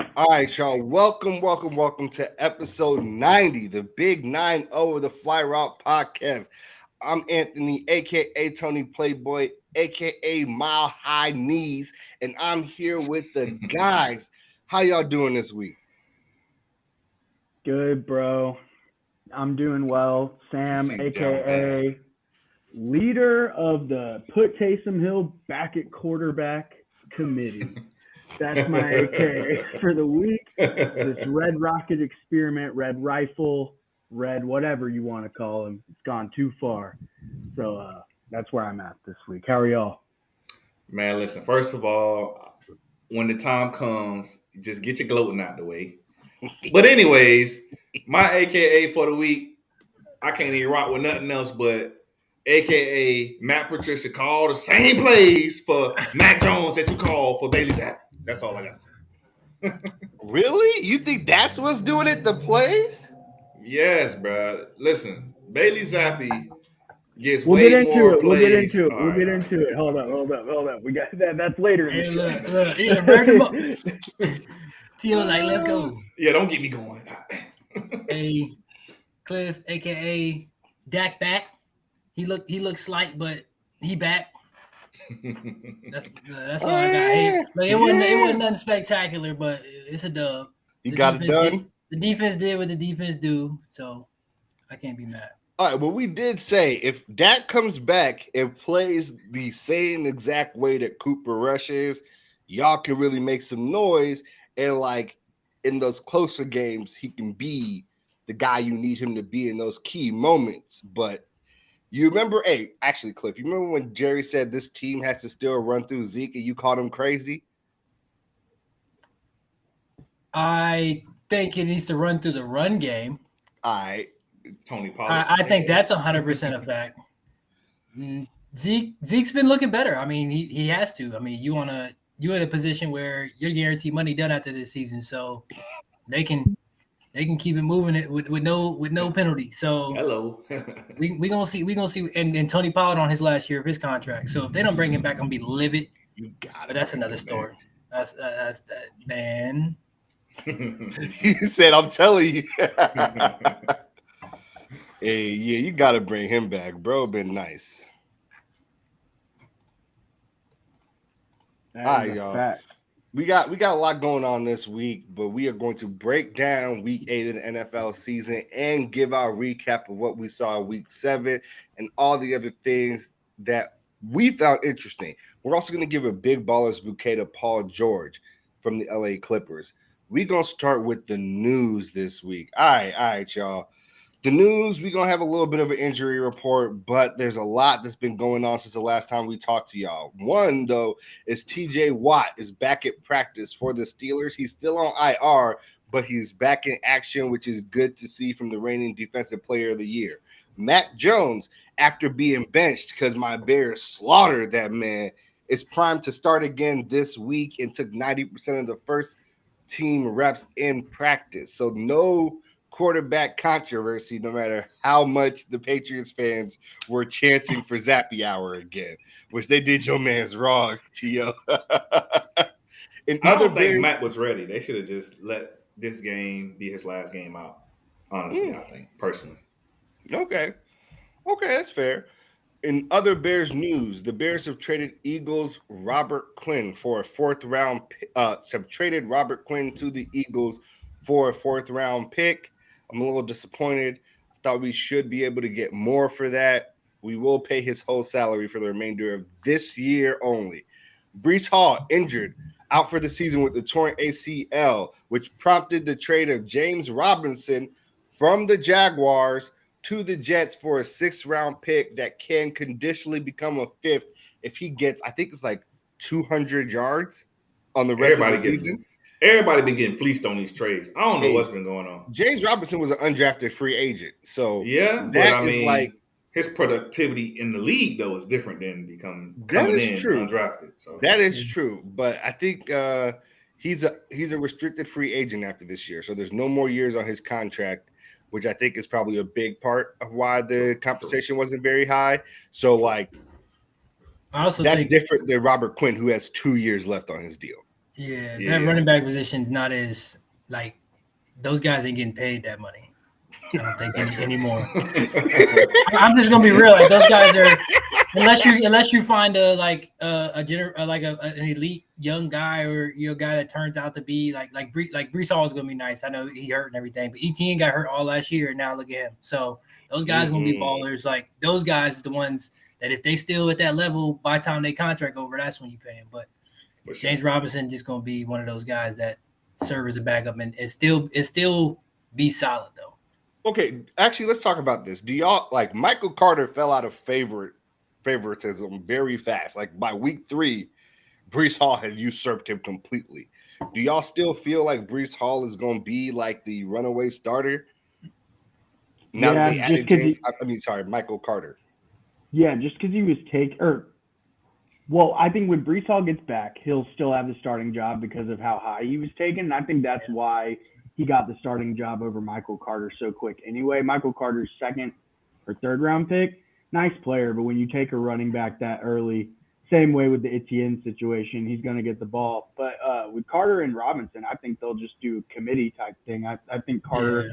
All right, y'all. Welcome to episode 90, the big 9 of the Fly Route podcast. I'm Anthony, aka Tony Playboy, aka Mile High Knees, and I'm here with the guys. How y'all doing this week? Good, bro. I'm doing well. You Sam, seem down bad. aka leader of the Put Taysom Hill back at quarterback committee. That's my AKA for the week. This Red Rocket experiment, Red Rifle, Red whatever you want to call him, it's gone too far. So that's where I'm at this week. How are y'all? Man, listen, first of all, when the time comes, just get your gloating out the way. But anyways, my AKA for the week, I can't even rock with nothing else but AKA Matt Patricia call the same plays for Mac Jones that you call for Bailey Zappi. That's all I gotta say. Really? You think that's what's doing it? The plays? Yes, bro. Listen, Bailey Zappi gets We'll get way into more it. We'll get plays. into it. All We'll right, get all into it. Hold up. We got that. That's later in Hey, the look, he done burned him up. show. T.O. like, let's go. Yeah, don't get me going. Hey, Cliff, aka Dak back. He looked slight, but he back. That's all I got. Hey, like, it wasn't nothing spectacular, but it's a dub. You The got it defense done? the defense did what the defense do, so I can't be mad. All right, well, we did say if Dak comes back and plays the same exact way that Cooper Rush is, y'all can really make some noise. And like in those closer games, he can be the guy you need him to be in those key moments. But you remember, hey, actually, Cliff, you remember when Jerry said this team has to still run through Zeke and you called him crazy? I think it needs to run through the run game. All right. Tony Pollard. I think that's 100% a fact. Zeke's been looking better. I mean, he has to. I mean, you're in a position where you're guaranteed money done after this season, so they can keep it moving it with no penalty. So Hello. we gonna see and Tony Pollard on his last year of his contract. So if they don't bring him back, I'm gonna be livid. You got it. But that's another story. That's that man. He said, I'm telling you. Hey, yeah, you got to bring him back, bro. Been nice. All right, y'all. Fact. We got a lot going on this week, but we are going to break down week 8 of the NFL season and give our recap of what we saw in week 7 and all the other things that we found interesting. We're also going to give a big ballers bouquet to Paul George from the LA Clippers. We're going to start with the news this week. All right, y'all. The news, we're going to have a little bit of an injury report, but there's a lot that's been going on since the last time we talked to y'all. One, though, is TJ Watt is back at practice for the Steelers. He's still on IR, but he's back in action, which is good to see from the reigning Defensive Player of the Year. Matt Jones, after being benched because my Bears slaughtered that man, is primed to start again this week and took 90% of the first team reps in practice. So no quarterback controversy, no matter how much the Patriots fans were chanting for Zappy Hour again, which they did your man's wrong, T.O. In I other don't think Bears, Matt was ready. They should have just let this game be his last game out. Honestly, I think personally. okay, that's fair. In other Bears news, the Bears have traded Eagles Robert Quinn for a fourth round. Have traded Robert Quinn to the Eagles for a fourth round pick. I'm a little disappointed. I thought we should be able to get more for that. We will pay his whole salary for the remainder of this year only. Brees Hall injured, out for the season with the torn ACL, which prompted the trade of James Robinson from the Jaguars to the Jets for a 6th-round pick that can conditionally become a 5th if he gets, I think it's like 200 yards on the rest of the season. Everybody been getting fleeced on these trades. I don't know Hey, what's been going on. James Robinson was an undrafted free agent. So Yeah, but that I is mean, like, his productivity in the league though is different than that coming is in true. undrafted. So That is true. But I think he's a restricted free agent after this year. So there's no more years on his contract, which I think is probably a big part of why the compensation wasn't very high. So like I also that's think different than Robert Quinn, who has 2 years left on his deal. Yeah, that running back position's not as like those guys ain't getting paid that money. I don't think anymore. I'm just gonna be real. Like those guys are, unless you find an elite young guy or a guy that turns out to be like Brees Hall is gonna be nice. I know he hurt and everything, but ETN got hurt all last year, and now look at him. So those guys gonna be ballers. Like those guys are the ones that if they still at that level by the time they contract over, that's when you pay them. But James Robinson just gonna be one of those guys that serve as a backup and it still be solid though. Okay, actually, let's talk about this. Do y'all like Michael Carter fell out of favoritism very fast? Like by week 3, Brees Hall had usurped him completely. Do y'all still feel like Brees Hall is going to be like the runaway starter? Now that they added Michael Carter. Yeah, just because he was I think when Brees Hall gets back, he'll still have the starting job because of how high he was taken. And I think that's why he got the starting job over Michael Carter so quick. Anyway, Michael Carter's 2nd or 3rd round pick, nice player, but when you take a running back that early, same way with the Etienne situation, he's going to get the ball. But with Carter and Robinson, I think they'll just do a committee type thing. I think Carter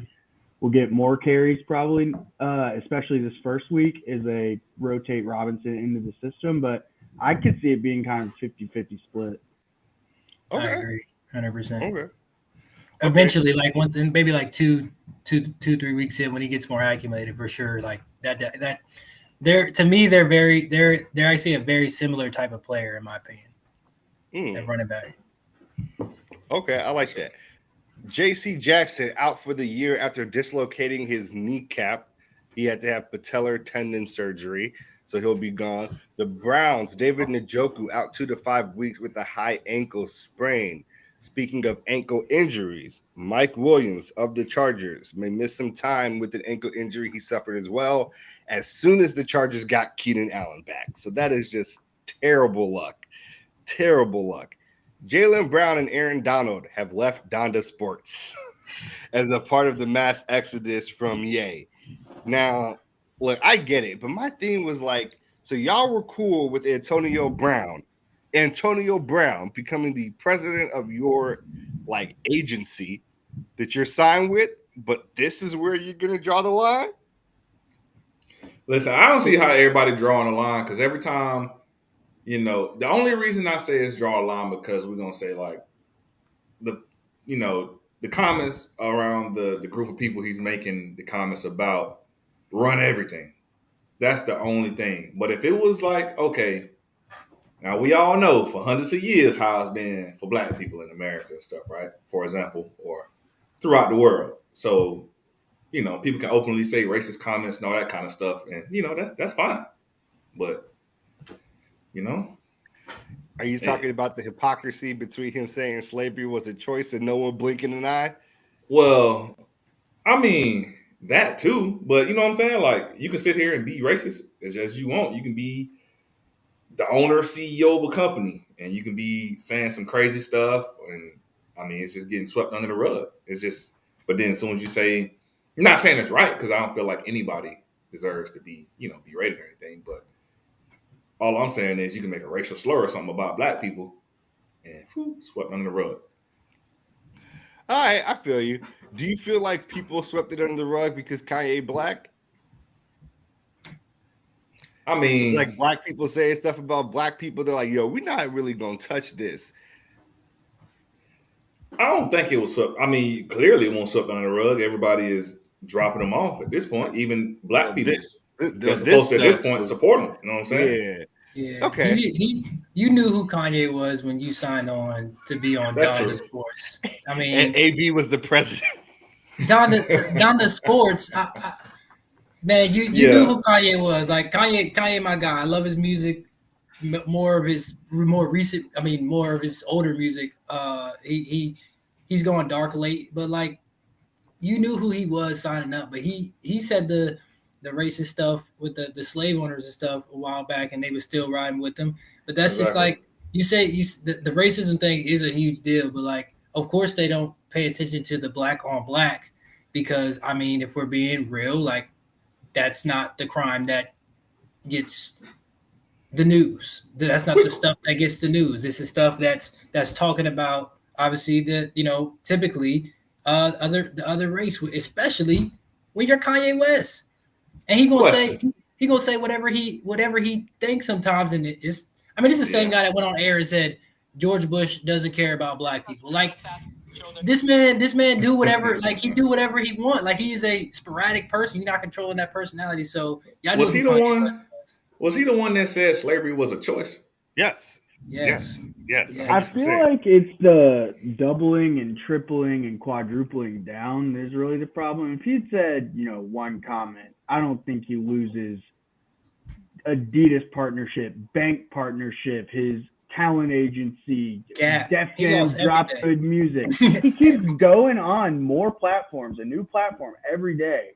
will get more carries probably, especially this first week as they rotate Robinson into the system. But I could see it being kind of 50-50 split. Okay. I agree, 100%. Okay. Eventually, like maybe like 2, 3 weeks in when he gets more acclimated for sure. Like that to me they're actually a very similar type of player in my opinion. At running back. Okay, I like that. J.C. Jackson out for the year after dislocating his kneecap. He had to have patellar tendon surgery, so he'll be gone. The Browns, David Njoku out 2 to 5 weeks with a high ankle sprain. Speaking of ankle injuries, Mike Williams of the Chargers may miss some time with an ankle injury he suffered as well as soon as the Chargers got Keenan Allen back. So that is just terrible luck. Terrible luck. Jaylen Brown and Aaron Donald have left Donda Sports as a part of the mass exodus from Ye. Now, look, I get it, but my thing was like, so y'all were cool with Antonio Brown becoming the president of your like agency that you're signed with, but this is where you're gonna draw the line? Listen, I don't see how everybody drawing a line because every time, the only reason I say is draw a line because we're gonna say like the comments around the group of people he's making the comments about run everything. That's the only thing. But if it was like, okay, now we all know for hundreds of years how it's been for black people in America and stuff, right? For example, or throughout the world. So, people can openly say racist comments and all that kind of stuff, and that's fine. But, are you talking about the hypocrisy between him saying slavery was a choice and no one blinking an eye? Well, I mean that too, but you know what I'm saying? Like you can sit here and be racist as you want. You can be the owner, CEO of a company, and you can be saying some crazy stuff, and I mean, it's just getting swept under the rug. It's just, but then as soon as you say, I'm not saying it's right because I don't feel like anybody deserves to be, be rated or anything, but all I'm saying is you can make a racial slur or something about black people, and swept under the rug. All right, I feel you. Do you feel like people swept it under the rug because Kanye black? I mean, it's like black people saying stuff about black people. They're like, yo, we're not really going to touch this. I don't think it was swept. I mean, clearly it won't swept under the rug. Everybody is dropping them off at this point. Even black people. They're supposed to, at this point, support them. You know what I'm saying? Yeah. Okay. You knew who Kanye was when you signed on to be on Donda Sports. I mean, and AB was the president. Donda Sports. Man, you knew who Kanye was. Like Kanye, my guy. I love his music. More of his older music. He's going dark late, but like you knew who he was signing up. But he said the racist stuff with the slave owners and stuff a while back, and they were still riding with him. But that's just like you say. The racism thing is a huge deal, but like of course they don't pay attention to the black on black because I mean if we're being real, like. That's not the crime that gets the news. That's not the stuff that gets the news. This is stuff that's talking about obviously typically the other race, especially when you're Kanye West, and he gonna say whatever he thinks sometimes, and it's the same guy that went on air and said George Bush doesn't care about black people. Like this man do whatever, like he do whatever he want. Like he is a sporadic person. You're not controlling that personality. So y'all was he the one? Was he the one that said slavery was a choice? Yes. I feel like it's the doubling and tripling and quadrupling down that's really the problem. If he'd said, one comment, I don't think he loses Adidas partnership, bank partnership, his talent agency, Def Jam, Drop Good Music. He keeps going on more platforms, a new platform every day.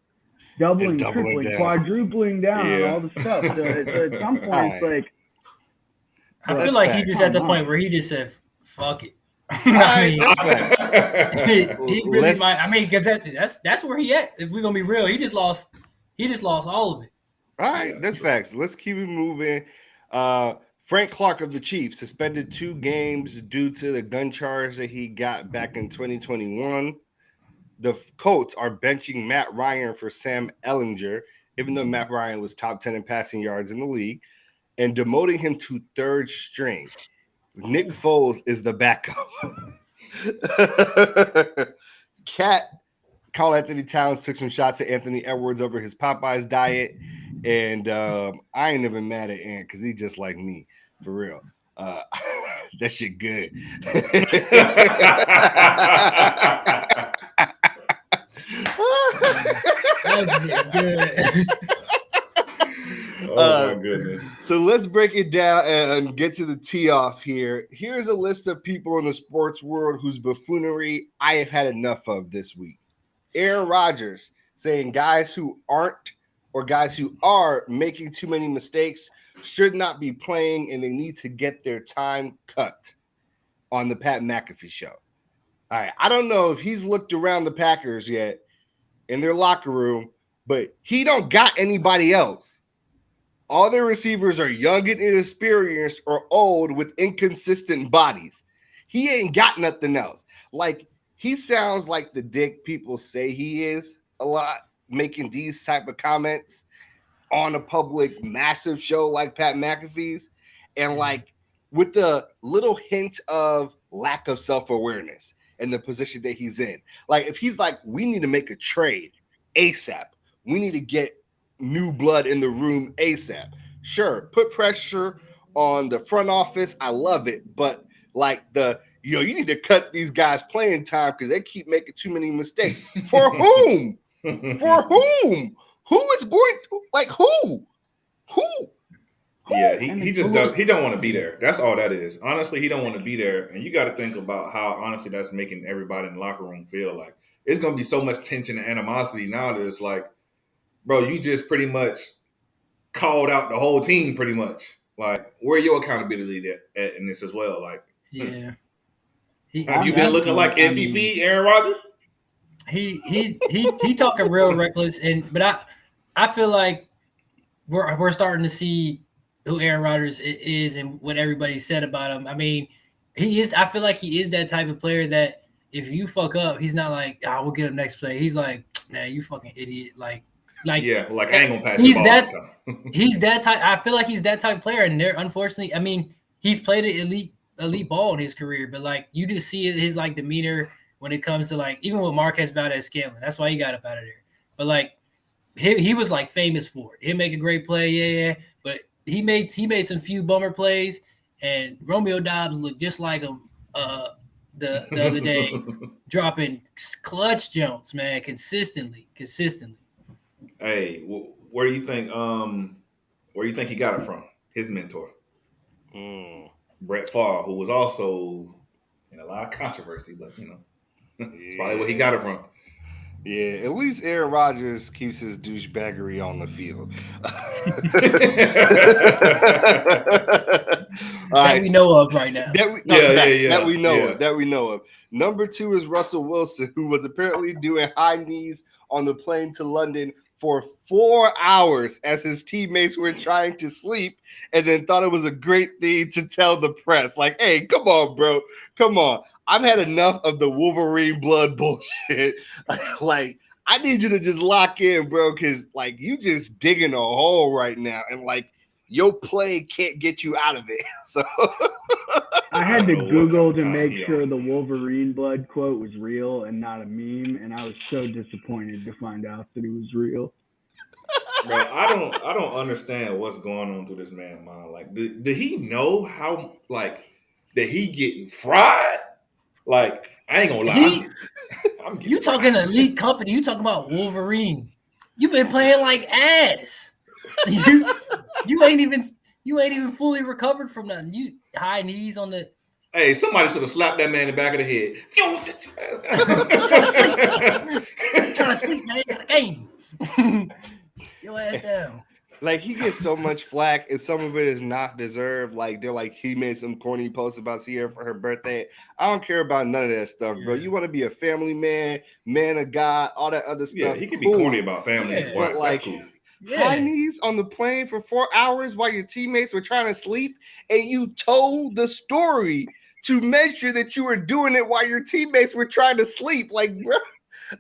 Doubling, tripling, quadrupling down on all the stuff. So at some point, it's like, I feel like he just at the point where he just said, "Fuck it." He really might. Because that's where he at. If we're gonna be real, he just lost all of it. All right, that's facts. Let's keep it moving. Frank Clark of the Chiefs suspended 2 games due to the gun charge that he got back in 2021. The Colts are benching Matt Ryan for Sam Ehlinger, even though Matt Ryan was top 10 in passing yards in the league, and demoting him to 3rd string. Nick Foles is the backup. Carl Anthony Towns took some shots at Anthony Edwards over his Popeyes diet, and I ain't even mad at Ant because he's just like me, for real. That shit good. Oh my goodness. So let's break it down and get to the tee off here. Here's a list of people in the sports world whose buffoonery I have had enough of this week. Aaron Rodgers saying guys who aren't or guys who are making too many mistakes should not be playing and they need to get their time cut on the Pat McAfee show. All right, I don't know if he's looked around the Packers yet in their locker room, but he don't got anybody else. All their receivers are young and inexperienced or old with inconsistent bodies. He ain't got nothing else. Like, he sounds like the dick people say he is a lot, making these type of comments on a public massive show like Pat McAfee's, and like with the little hint of lack of self-awareness in the position that he's in. Like, if he's like, we need to make a trade ASAP, we need to get new blood in the room ASAP. Sure, put pressure on the front office. I love it, but like you need to cut these guys playing time because they keep making too many mistakes. For whom? For whom? Who is going to, like, who? Yeah, he just does. He don't want to be there. That's all that is. Honestly, he don't want to be there. And you got to think about how, honestly, that's making everybody in the locker room feel. Like, it's going to be so much tension and animosity now that it's like, bro, you just pretty much called out the whole team pretty much. Like, where your accountability at in this as well? Like, yeah. Have you been looking like MVP, Aaron Rodgers? He talking real reckless, but I feel like we're starting to see who Aaron Rodgers is and what everybody said about him. I mean, he is. I feel like he is that type of player that if you fuck up, he's not like, we'll get him next play. He's like, man, you fucking idiot. Like yeah, like I ain't gonna pass. He's that. He's that type. I feel like he's that type of player, and they're unfortunately. I mean, he's played an elite ball in his career, but like you just see his like demeanor when it comes to like even with Marquez Valdez-Scantling. That's why he got up out of there. But like he was like famous for it. He'll make a great play, yeah. But he made some few bummer plays, and Romeo Doubs looked just like him the other day, dropping clutch jumps, man, consistently. Hey, where do you think he got it from? His mentor, Brett Favre, who was also in a lot of controversy, but it's probably where he got it from. Yeah, at least Aaron Rodgers keeps his douchebaggery on the field. That we know of right now. That we know of. Number 2 is Russell Wilson, who was apparently doing high knees on the plane to London for 4 hours as his teammates were trying to sleep, and then thought it was a great thing to tell the press. Like, hey, come on, bro. Come on. I've had enough of the Wolverine blood bullshit. Like, I need you to just lock in, bro, because, like, you just digging a hole right now. And, like, your play can't get you out of it. So I had to Google to make sure the Wolverine blood quote was real and not a meme, and I was so disappointed to find out that it was real. Bro, I don't understand what's going on through this man's mind. Like, did he know how, like, that he getting fried? Like, I ain't gonna lie. I'm you talking fried. elite company. You talking about Wolverine. You been playing like ass. You ain't even fully recovered from nothing. You high knees on the. Hey, somebody should have slapped that man in the back of the head. Yo, sit your ass down. Trying to sleep, man. Got a game. Your ass down. Like, he gets so much flack, and some of it is not deserved. Like, they're like, he made some corny posts about Sierra for her birthday. I don't care about none of that stuff, bro. You want to be a family man, man of God, all that other stuff. Yeah, he can be corny about family and his wife. But, like, that's cool. High knees on the plane for 4 hours while your teammates were trying to sleep, and you told the story to make sure that you were doing it while your teammates were trying to sleep. Like, bro,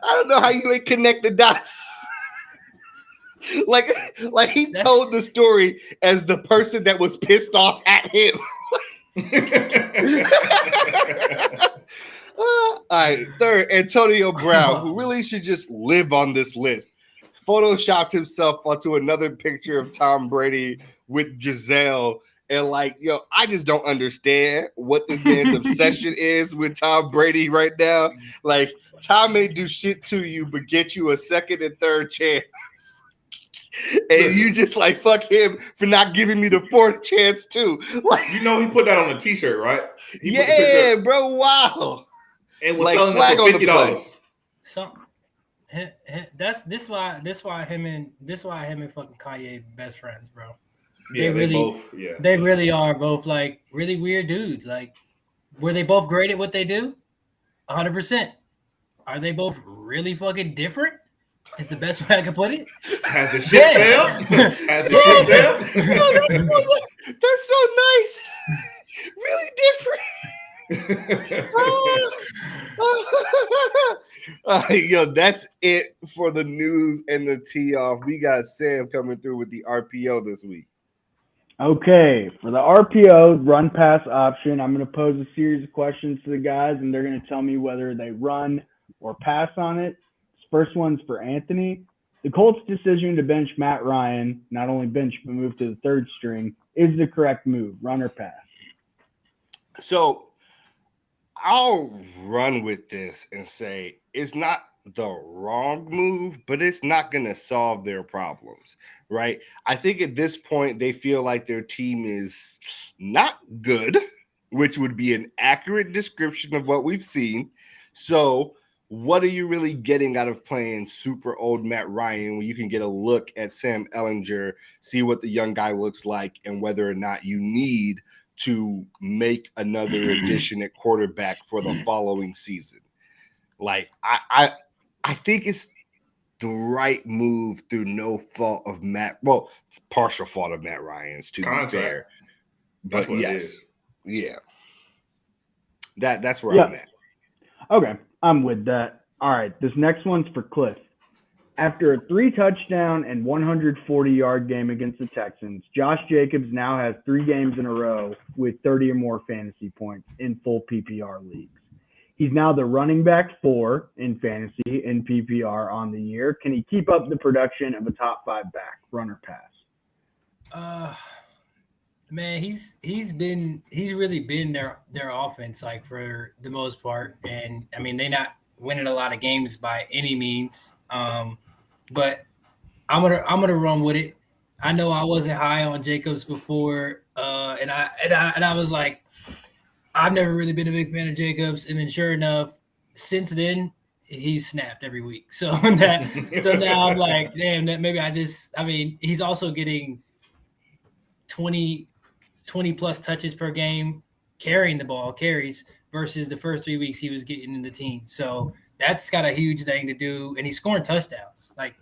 I don't know how you ain't connect the dots. like he told the story as the person that was pissed off at him. All right, third, Antonio Brown, who really should just live on this list, photoshopped himself onto another picture of Tom Brady with Giselle. And, like, yo, I just don't understand what this man's obsession is with Tom Brady right now. Like, Tom may do shit to you, but get you a second and third chance. And you just like, fuck him for not giving me the fourth chance too. Like, you know, he put that on a t-shirt, right? Yeah, bro. Wow. And was like, selling it for $50. So this why him and fucking Kanye best friends, bro. Yeah, they really are both like really weird dudes. Like, were they both great at what they do? 100%. Are they both really fucking different? Is the best way I can put it. Has the shit sale? Has the shit sale? That's so nice. Really different. Yo, that's it for the news and the tee off. We got Sam coming through with the RPO this week. Okay, for the RPO run pass option, I'm going to pose a series of questions to the guys, and they're going to tell me whether they run or pass on it. First one's for Anthony. The Colts' decision to bench Matt Ryan, not only bench but move to the third string, is the correct move, run or pass? So I'll run with this and say it's not the wrong move, but it's not going to solve their problems, right? I think at this point they feel like their team is not good, which would be an accurate description of what we've seen. So what are you really getting out of playing super old Matt Ryan when you can get a look at Sam Ehlinger, see what the young guy looks like, and whether or not you need to make another addition at quarterback for the following season? Like, I think it's the right move through no fault of Matt. Well, it's partial fault of Matt Ryan's to be fair. But yes, yeah. That's where I'm at. Okay, I'm with that. All right, this next one's for Cliff. After a 3-touchdown and 140-yard game against the Texans, Josh Jacobs now has 3 games in a row with 30 or more fantasy points in full PPR leagues. He's now the running back 4 in fantasy and PPR on the year. Can he keep up the production of a top 5 back, run or pass? Man, he's really been their offense, like, for the most part. And I mean, they're not winning a lot of games by any means. But I'm gonna run with it. I know I wasn't high on Jacobs before, and I was like, I've never really been a big fan of Jacobs, and then sure enough, since then he's snapped every week. So now I'm like, damn, that maybe he's also getting 20 plus touches per game, carrying the ball, carries, versus the first 3 weeks he was getting in the team. So that's got a huge thing to do, and he's scoring touchdowns. Like,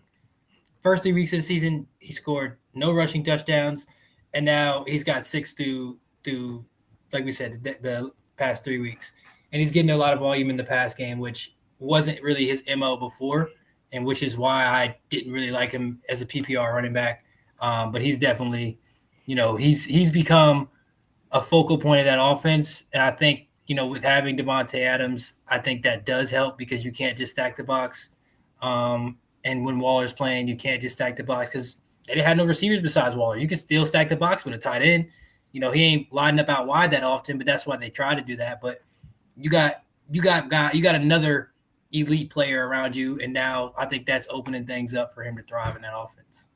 first 3 weeks of the season, he scored no rushing touchdowns, and now he's got 6 through like we said, the past 3 weeks, and he's getting a lot of volume in the pass game, which wasn't really his MO before, and which is why I didn't really like him as a PPR running back. But he's definitely, he's become a focal point of that offense, and I think with having Devontae Adams, I think that does help because you can't just stack the box. And when Waller's playing, you can't just stack the box because they didn't have no receivers besides Waller. You can still stack the box with a tight end. He ain't lining up out wide that often, but that's why they try to do that. But you got another elite player around you, and now I think that's opening things up for him to thrive in that offense.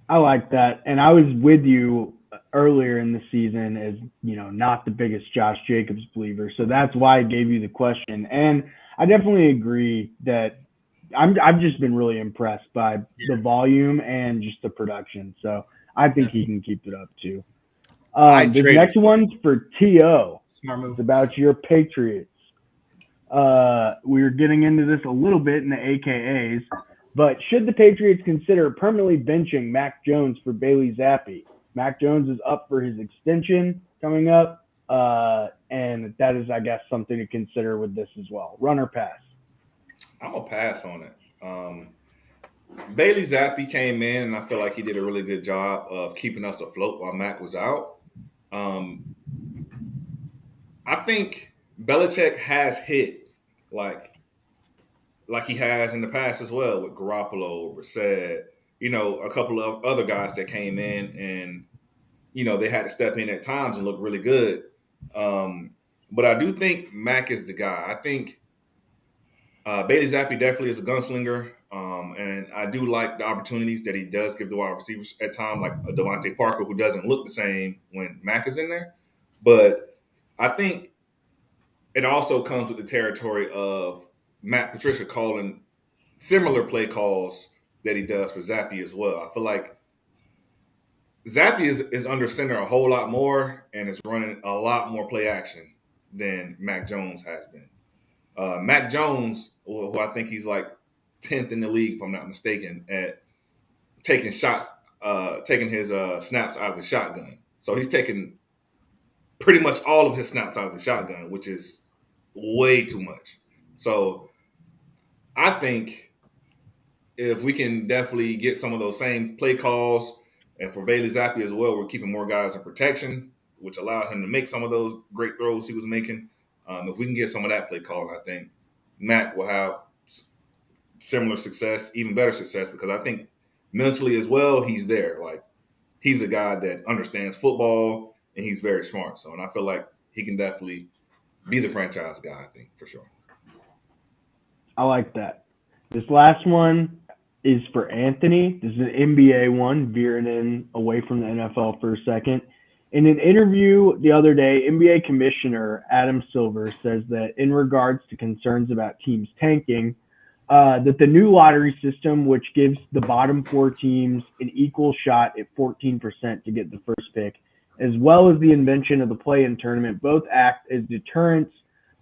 I like that, and I was with you earlier in the season as not the biggest Josh Jacobs believer, so that's why I gave you the question. And I definitely agree that I've just been really impressed by the volume and just the production. So I think he can keep it up too. The next one's for T.O. Smart move. It's about your Patriots. We were getting into this a little bit in the AKAs, but should the Patriots consider permanently benching Mac Jones for Bailey Zappi? Mac Jones is up for his extension coming up, and that is, I guess, something to consider with this as well. Run or pass? I'm going to pass on it. Bailey Zappi came in, and I feel like he did a really good job of keeping us afloat while Mac was out. I think Belichick has hit like he has in the past as well with Garoppolo, Brissett, a couple of other guys that came in and, they had to step in at times and look really good. But I do think Mac is the guy. I think Bailey Zappi definitely is a gunslinger. And I do like the opportunities that he does give the wide receivers at times, like a Devontae Parker, who doesn't look the same when Mac is in there. But I think it also comes with the territory of Matt Patricia calling similar play calls that he does for Zappi as well. I feel like Zappi is under center a whole lot more and is running a lot more play action than Mac Jones has been. Mac Jones, who I think he's like 10th in the league, if I'm not mistaken, at taking shots, taking his snaps out of the shotgun. So he's taking pretty much all of his snaps out of the shotgun, which is way too much. So I think if we can definitely get some of those same play calls, and for Bailey Zappi as well, we're keeping more guys in protection, which allowed him to make some of those great throws he was making. If we can get some of that play call, I think Mac will have similar success, even better success, because I think mentally as well, he's there. Like, he's a guy that understands football, and he's very smart. So, and I feel like he can definitely be the franchise guy, I think, for sure. I like that. This last one is for Anthony. This is an NBA one, veering in away from the NFL for a second. In an interview the other day, NBA Commissioner Adam Silver says that in regards to concerns about teams tanking, that the new lottery system, which gives the bottom 4 teams an equal shot at 14% to get the first pick, as well as the invention of the play-in tournament, both act as deterrents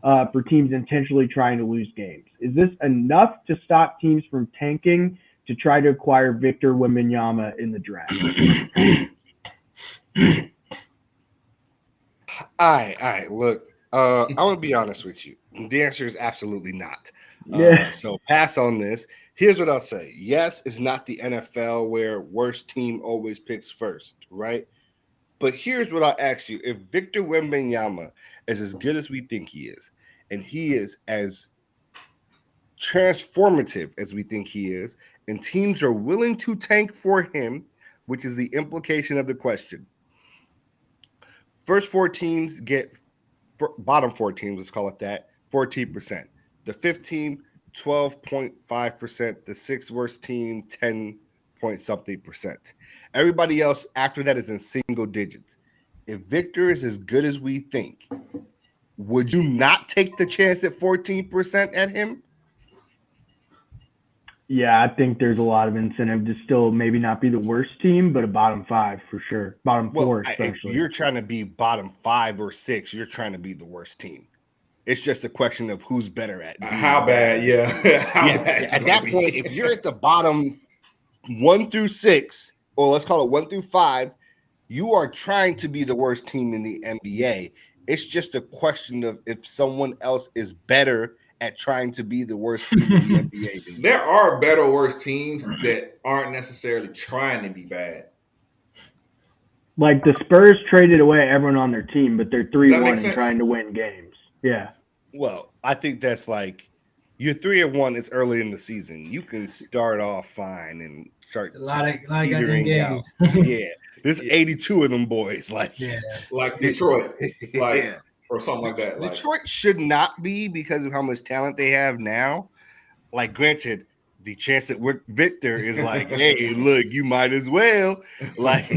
for teams intentionally trying to lose games. Is this enough to stop teams from tanking to try to acquire Victor Wembanyama in the draft? All right. Look, I want to be honest with you. The answer is absolutely not. So pass on this. Here's what I'll say. Yes, it's not the NFL where worst team always picks first, right? But here's what I'll ask you. If Victor Wembanyama is as good as we think he is, and he is as transformative as we think he is, and teams are willing to tank for him, which is the implication of the question. First 4 teams get, bottom 4 teams, let's call it that, 14%. The 5th team, 12.5%. The 6th worst team, 10 point something percent. Everybody else after that is in single digits. If Victor is as good as we think, would you not take the chance at 14% at him? Yeah, I think there's a lot of incentive to still maybe not be the worst team, but a bottom 5 for sure. Bottom 4 especially. If you're trying to be bottom 5 or 6, you're trying to be the worst team. It's just a question of who's better at. How bad, yeah. At that point, if you're at the bottom 1 through 6, or let's call it 1 through 5, you are trying to be the worst team in the NBA. It's just a question of if someone else is better at trying to be the worst team in the NBA than you. There are better, worse teams that aren't necessarily trying to be bad. Like the Spurs traded away everyone on their team, but they're 3-1 and sense? trying to win games. Yeah. Well, I think that's like you're 3-1. It's early in the season. You can start off fine and start a lot of petering out. games. Yeah, there's 82 of them boys. Like like Detroit, like yeah. or something like that. Like, Detroit should not be because of how much talent they have now. Like, granted, the chance that Victor is like, hey, look, you might as well. Like,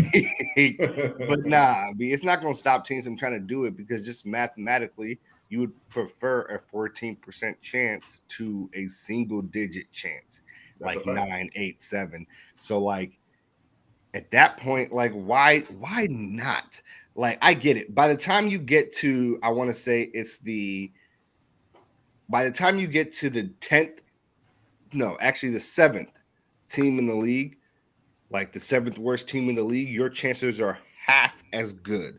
but nah, I mean, it's not going to stop teams from trying to do it because just mathematically, you would prefer a 14% chance to a single digit chance, That's like a fact. 9, 8, 7. So, like, at that point, like, why not? Like, I get it. By the time you get to, I want to say by the time you get to the 10th, no, actually the 7th team in the league, like the 7th worst team in the league, your chances are half as good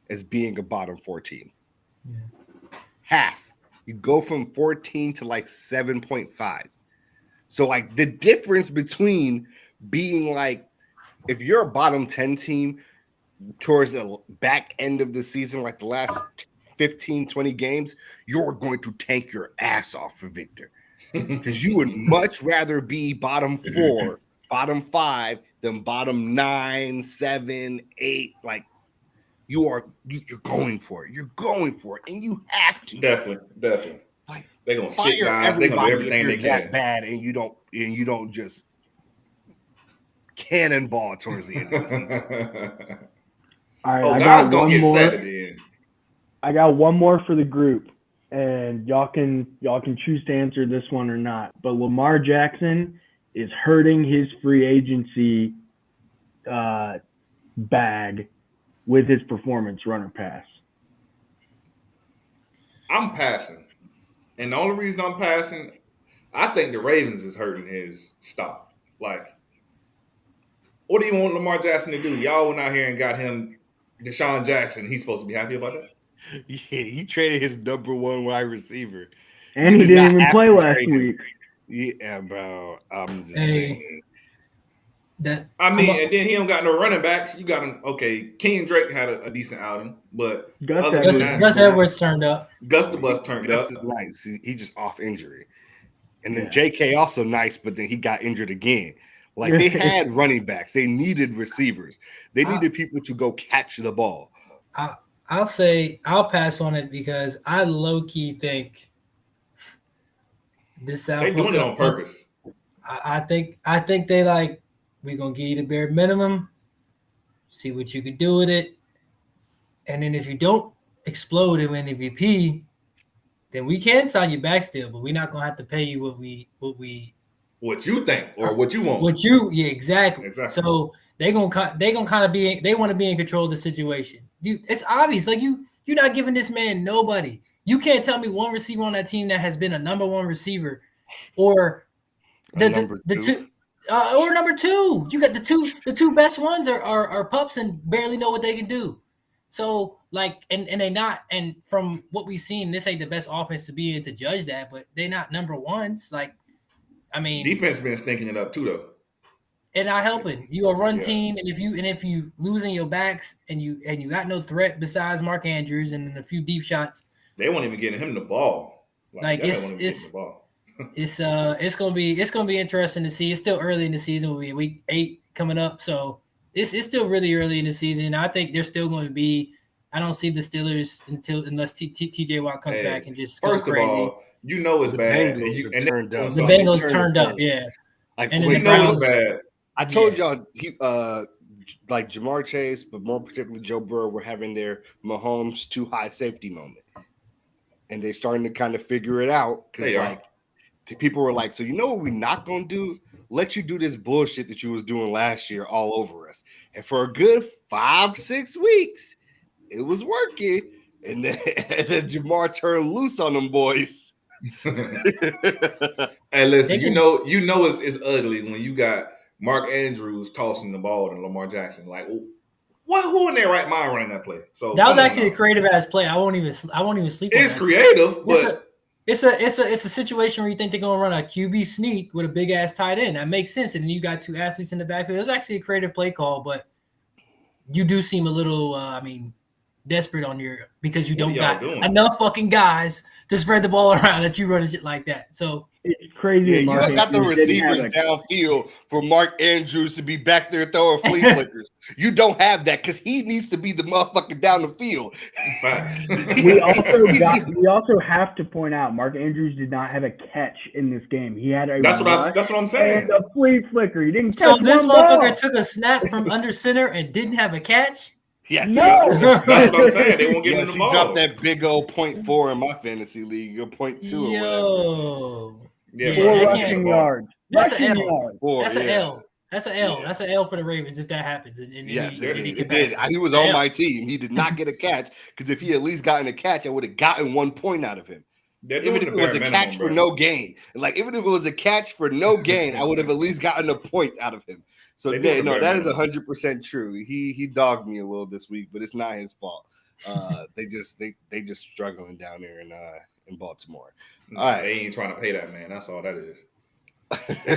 as being a bottom 4 team. Yeah. Half. You go from 14 to like 7.5. So like the difference between being like, if you're a bottom 10 team towards the back end of the season, like the last 15, 20 games, you're going to tank your ass off for Victor. Because you would much rather be bottom 4, bottom 5 than bottom 9, 7, 8. Like you're going for it. You're going for it, and you have to. Definitely. Like they're gonna sit guys. They're gonna do everything they can. Bad, and you don't just cannonball towards the end of the season. All right, Oh, I guys got gonna one get more. Saturday in. I got one more for the group, and y'all can choose to answer this one or not. But Lamar Jackson is hurting his free agency bag with his performance, run or pass. I'm passing, and the only reason I'm passing, I think the Ravens is hurting his stock. Like, what do you want Lamar Jackson to do? Y'all went out here and got him Deshaun Jackson. He's supposed to be happy about that. Yeah, he traded his number 1 wide receiver. And he didn't even play last week. Yeah, bro. I'm just saying. And then he don't got no running backs. You got him. Okay, King Drake had a decent outing, but Gus Edwards turned up. Gus the Bus turned up. Gus is nice. He just off injury. And then JK also nice, but then he got injured again. Like they had running backs. They needed receivers. They needed people to go catch the ball. I'll say I'll pass on it because I low-key think this South. They're doing it on purpose. I think they like, we're gonna give you the bare minimum, see what you can do with it. And then if you don't explode and win MVP, then we can sign you back still, but we're not gonna have to pay you what you think or what you want. Exactly. So they gonna kind of they want to be in control of the situation. Dude, it's obvious. Like you're not giving this man nobody. You can't tell me one receiver on that team that has been a number 1 receiver, or the two, or number 2. You got the two best ones are pups and barely know what they can do. So like, and they not, and from what we've seen, this ain't the best offense to be in to judge that, but they're not number 1s. Like, I mean, defense been stinking it up too, though. And not helping. You a run team, and if you losing your backs and you got no threat besides Mark Andrews and a few deep shots, they won't even get him the ball. It's gonna be interesting to see. It's still early in the season. We'll be week 8 coming up, so it's still really early in the season. I think they're still going to be. I don't see the Steelers unless TJ Watt comes back and just goes crazy. First of all, you know it's bad. The Bengals turned up, yeah. Like, and you know it's bad. I told y'all, like Jamar Chase, but more particularly Joe Burrow, were having their Mahomes too high safety moment, and they're starting to kind of figure it out. Because people were like, "So you know what we're not gonna do? Let you do this bullshit that you was doing last year all over us." And for a good 5-6 weeks, it was working, and then Jamar turned loose on them boys. Hey, listen, you know it's ugly when you got Mark Andrews tossing the ball to Lamar Jackson. Like, what? Who in their right mind running that play? So that was actually a creative ass play. I won't even sleep on that. It's creative, but it's a situation where you think they're gonna run a QB sneak with a big ass tight end. That makes sense. And then you got two athletes in the backfield. It was actually a creative play call, but you do seem a little, desperate on because you don't got enough fucking guys to spread the ball around that you run shit like that. So it's crazy. Yeah, you don't got the receivers downfield for Mark Andrews to be back there throwing flea flickers. You don't have that because he needs to be the motherfucker down the field. Facts. We also have to point out Mark Andrews did not have a catch in this game. He had a that's what I'm saying. And a flea flicker. He didn't. So this motherfucker took a snap from under center and didn't have a catch. Yes. No. That's what I'm saying. They won't get in the ball. He dropped that big old 0.4 in my fantasy league, or 0.2 or whatever. Yeah, 4 rushing yards. That's an L. That's an L. That's an L. Yeah. That's an L for the Ravens if that happens. Yes, it did. He was on my team. He did not get a catch because if he at least gotten a catch, I would have gotten 1 point out of him. Even if it was a catch for no gain. Like, even if it was a catch for no gain, I would have at least gotten a point out of him. So that is 100% true. He dogged me a little this week, but it's not his fault. They just struggling down there in Baltimore. All right, they ain't trying to pay that man. That's all that is. They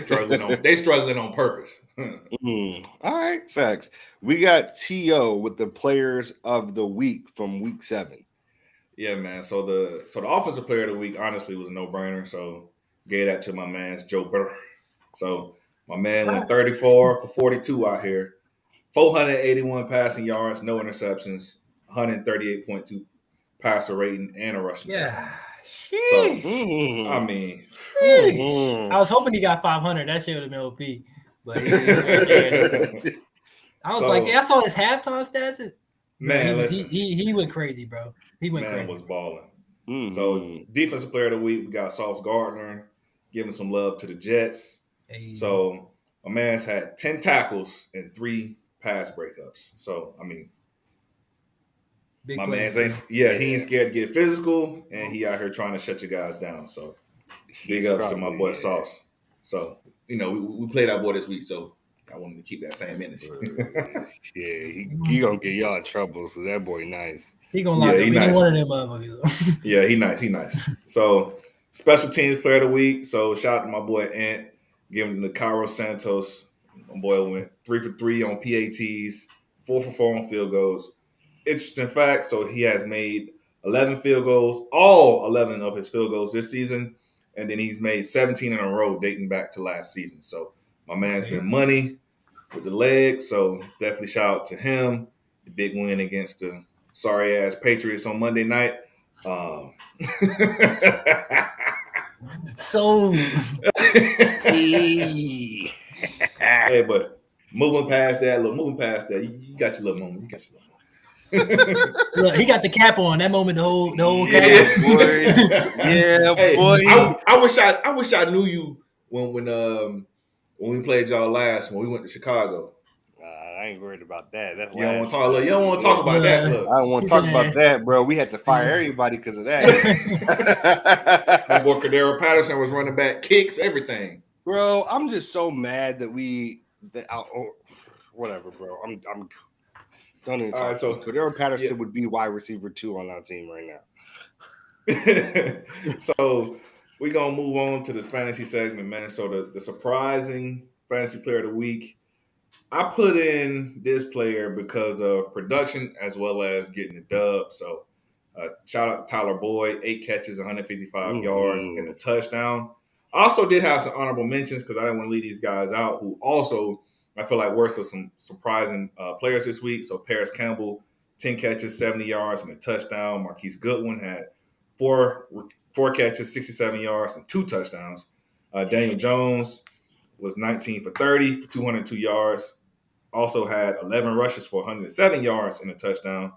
struggling on purpose. All right, facts. We got T.O. with the players of the week from week 7. Yeah, man. So the offensive player of the week honestly was a no-brainer. So gave that to my man's Joe Burrow. So my man went 34 for 42 out here, 481 passing yards, no interceptions, 138.2 passer rating, and a rushing touchdown. So, I mean, I was hoping he got 500. That shit would have been OP. But I was I saw his halftime stats. Man, he went crazy, bro. He went crazy. Was balling. So, defensive player of the week, we got Sauce Gardner, giving some love to the Jets. Hey. So, my man's had 10 tackles and 3 pass breakups. So, I mean, big my man's he ain't scared to get physical, and he out here trying to shut you guys down. So, big ups to my boy Sauce. So, we played our boy this week, so I wanted to keep that same energy. he gonna get y'all in trouble, so that boy nice. He gonna lock up any one of them motherfuckers. Yeah, he nice. So, special teams player of the week. So, shout out to my boy Ant, giving the Cairo Santos. My boy went 3 for 3 on PATs, 4 for 4 on field goals. Interesting fact, so he has made 11 field goals, all 11 of his field goals this season, and then he's made 17 in a row dating back to last season. So my man's been money with the leg, so definitely shout out to him. The big win against the sorry-ass Patriots on Monday night. Hey, but moving past that, you got your little moment. Look, he got the cap on that moment. The whole cap. Hey, boy. I wish I knew you when we played y'all last when we went to Chicago. I ain't worried about that. That's you don't want to talk about that. Look. I don't want to talk about that, bro. We had to fire everybody because of that. My boy Cordero Patterson was running back, kicks, everything. Bro, I'm just so mad that whatever, bro. I'm don't even talk. So Cordero Patterson would be wide receiver 2 on our team right now. So we're gonna move on to this fantasy segment, man. So the surprising fantasy player of the week, I put in this player because of production as well as getting the dub. So shout out to Tyler Boyd, 8 catches, 155 yards, and a touchdown. I also did have some honorable mentions because I didn't want to leave these guys out who also I feel like were some surprising players this week. So Paris Campbell, 10 catches, 70 yards, and a touchdown. Marquise Goodwin had 4 catches, 67 yards, and 2 touchdowns. Daniel Jones was 19 for 30 for 202 yards. Also had 11 rushes for 107 yards and a touchdown.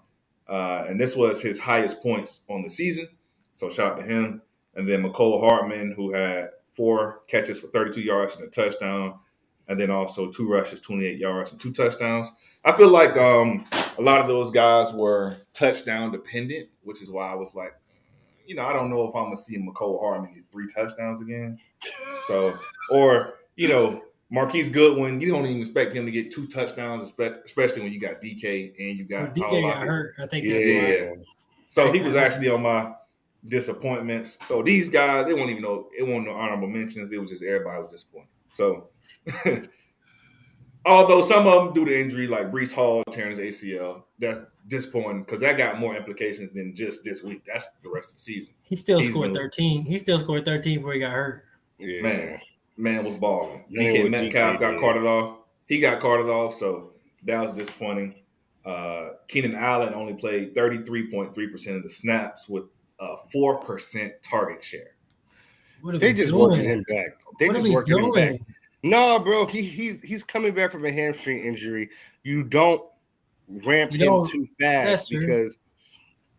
And this was his highest points on the season. So shout out to him. And then McCole Hartman, who had 4 catches for 32 yards and a touchdown. And then also 2 rushes, 28 yards, and 2 touchdowns. I feel like a lot of those guys were touchdown dependent, which is why I was like, I don't know if I'm going to see McCole Hartman get 3 touchdowns again. So, or, Marquise Goodwin, you don't even expect him to get 2 touchdowns, especially when you got DK and you got Tyler DK got Lockett. hurt. I think that's why. Yeah. So he was actually on my disappointments. So these guys, it wasn't no honorable mentions. It was just everybody was disappointed. So although some of them due to injury, like Breece Hall tearing his ACL, that's disappointing because that got more implications than just this week. That's the rest of the season. He still scored 13. He still scored 13 before he got hurt. Yeah. Man was balling. That ain't DK what Metcalf DK got did. carted off. He got carted off, so that was disappointing. Keenan Allen only played 33.3% of the snaps with a 4% target share. They just working him back. They just working him back. No, bro, he's coming back from a hamstring injury. You don't ramp him too fast because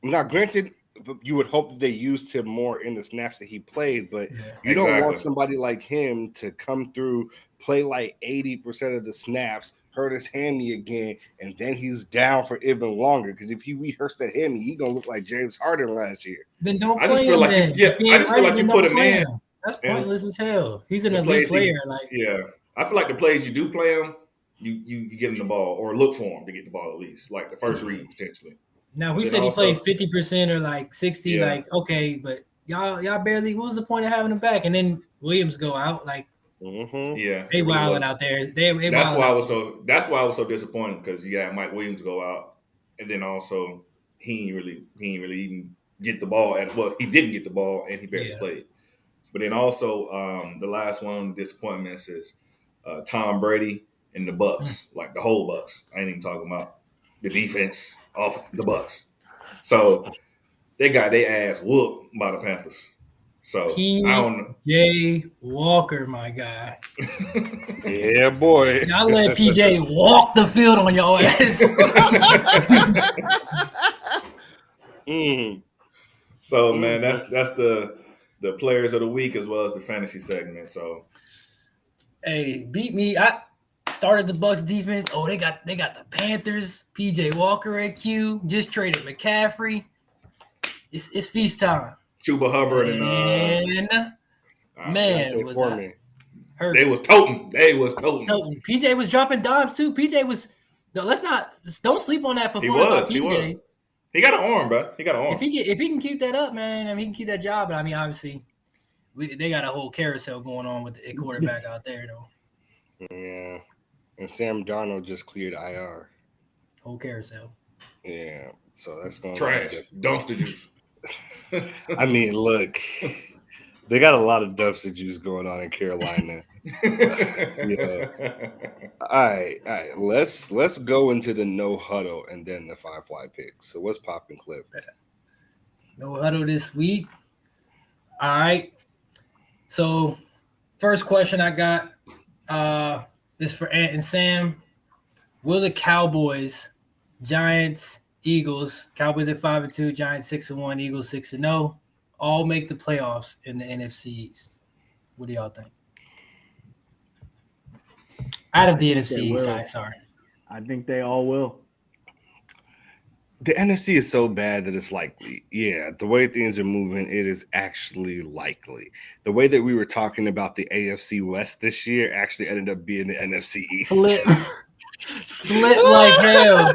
now granted, you would hope that they used him more in the snaps that he played, but you don't want somebody like him to come through, play like 80% of the snaps, hurt his hammy again, and then he's down for even longer. Because if he rehearsed that hammy, he gonna look like James Harden last year. Then don't I play just feel him. like then. I just feel like you put him in. That's pointless as hell. He's an elite player. I feel like the plays you do play him, you get him the ball or look for him to get the ball at least, like the first read potentially. Now, if we said he played 50% or like 60, like okay, but y'all barely. What was the point of having him back? And then Williams go out, like they wilding out there. That's why I was so disappointed because you got Mike Williams go out, and then also he ain't really even get the ball he didn't get the ball and he barely played. But then also the last one of the disappointments is Tom Brady and the Bucks, like the whole Bucks. I ain't even talking about the defense of the Bucks. So they got their ass whooped by the Panthers. So I don't know. PJ Walker, my guy. Yeah, boy. Y'all let PJ walk the field on y'all ass. So man, that's the players of the week as well as the fantasy segment. So hey, beat me. I started the Bucks defense. Oh, they got the Panthers. PJ Walker at Q. Just traded McCaffrey. It's feast time. Chuba Hubbard and man was hurt. They was toting. PJ was dropping dimes too. PJ was. No, don't sleep on that performance. He was. He got an arm, bro. He got an arm. If he can keep that up, man, I mean, he can keep that job. But I mean, obviously, they got a whole carousel going on with the quarterback out there, though. Yeah, and Sam Darnold just cleared IR. Whole carousel. Yeah, so that's going trash, dumpster juice. I mean, look, they got a lot of dumpster juice going on in Carolina. All right. Let's go into the no huddle and then the 5 fly picks. So what's popping, Cliff? No huddle this week. All right. So first question I got is for Ant and Sam. Will the Cowboys, Giants, Eagles, Cowboys at 5-2, Giants 6-1, Eagles 6-0, all make the playoffs in the NFC East? What do y'all think? Out of the NFC East, sorry. I think they all will. The NFC is so bad that it's likely. Yeah, the way things are moving, it is actually likely. The way that we were talking about the AFC West this year actually ended up being the NFC East. Flip like hell.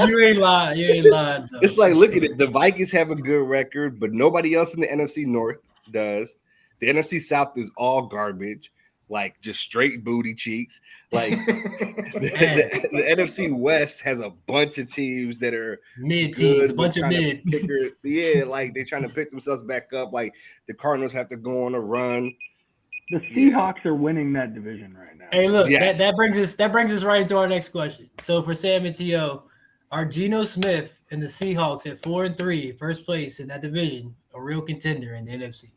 You ain't lying. Though. It's like, look at it. The Vikings have a good record, but nobody else in the NFC North does. The NFC South is all garbage, like just straight booty cheeks. Like the NFC West has a bunch of teams that are mid teams, a bunch of mid. Yeah, like they're trying to pick themselves back up. Like the Cardinals have to go on a run. The Seahawks are winning that division right now. Hey, look, that brings us right into our next question. So for Sam and T.O., are Geno Smith and the Seahawks at 4-3, first place in that division, a real contender in the NFC?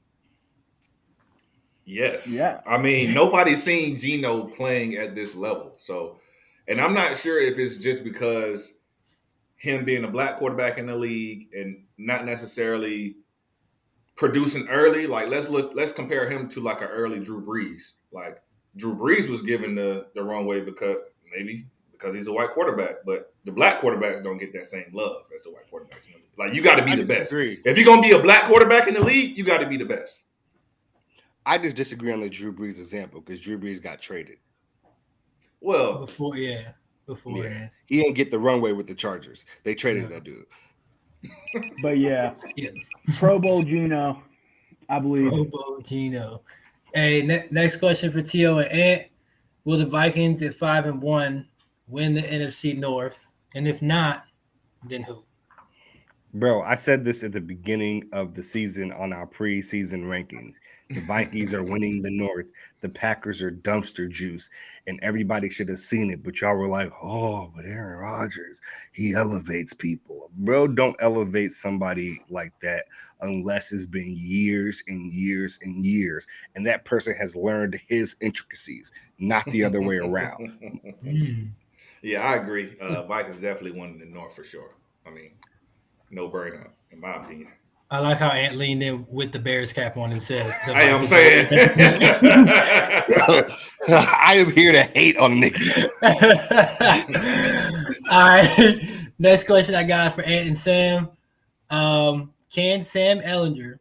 Yes. Yeah. I mean, nobody's seen Geno playing at this level. So, and I'm not sure if it's just because him being a black quarterback in the league and not necessarily producing early. Like, let's compare him to like an early Drew Brees. Like, Drew Brees was given the wrong way because he's a white quarterback, but the black quarterbacks don't get that same love as the white quarterbacks. Like, you got to be the best. If you're going to be a black quarterback in the league, you got to be the best. I just disagree on the Drew Brees example because Drew Brees got traded. Well, beforehand. Yeah, he didn't get the runway with the Chargers. They traded that dude. But yeah, Shit. Pro Bowl Gino, I believe. Pro Bowl Gino. Hey, next question for Tio and Ant. Will the Vikings at 5-1 win the NFC North? And if not, then who? Bro, I said this at the beginning of the season on our preseason rankings. The Vikings are winning the North. The Packers are dumpster juice, and everybody should have seen it. But y'all were like, "Oh, but Aaron Rodgers, he elevates people." Bro, don't elevate somebody like that unless it's been years and years and years, and that person has learned his intricacies, not the other way around. Yeah, I agree. Vikings definitely won the North for sure. I mean, no brainer, in my opinion. I like how Ant leaned in with the Bears cap on and said, Hey, I'm saying. I am here to hate on Nicky. All right. Next question I got for Ant and Sam. Can Sam Ellinger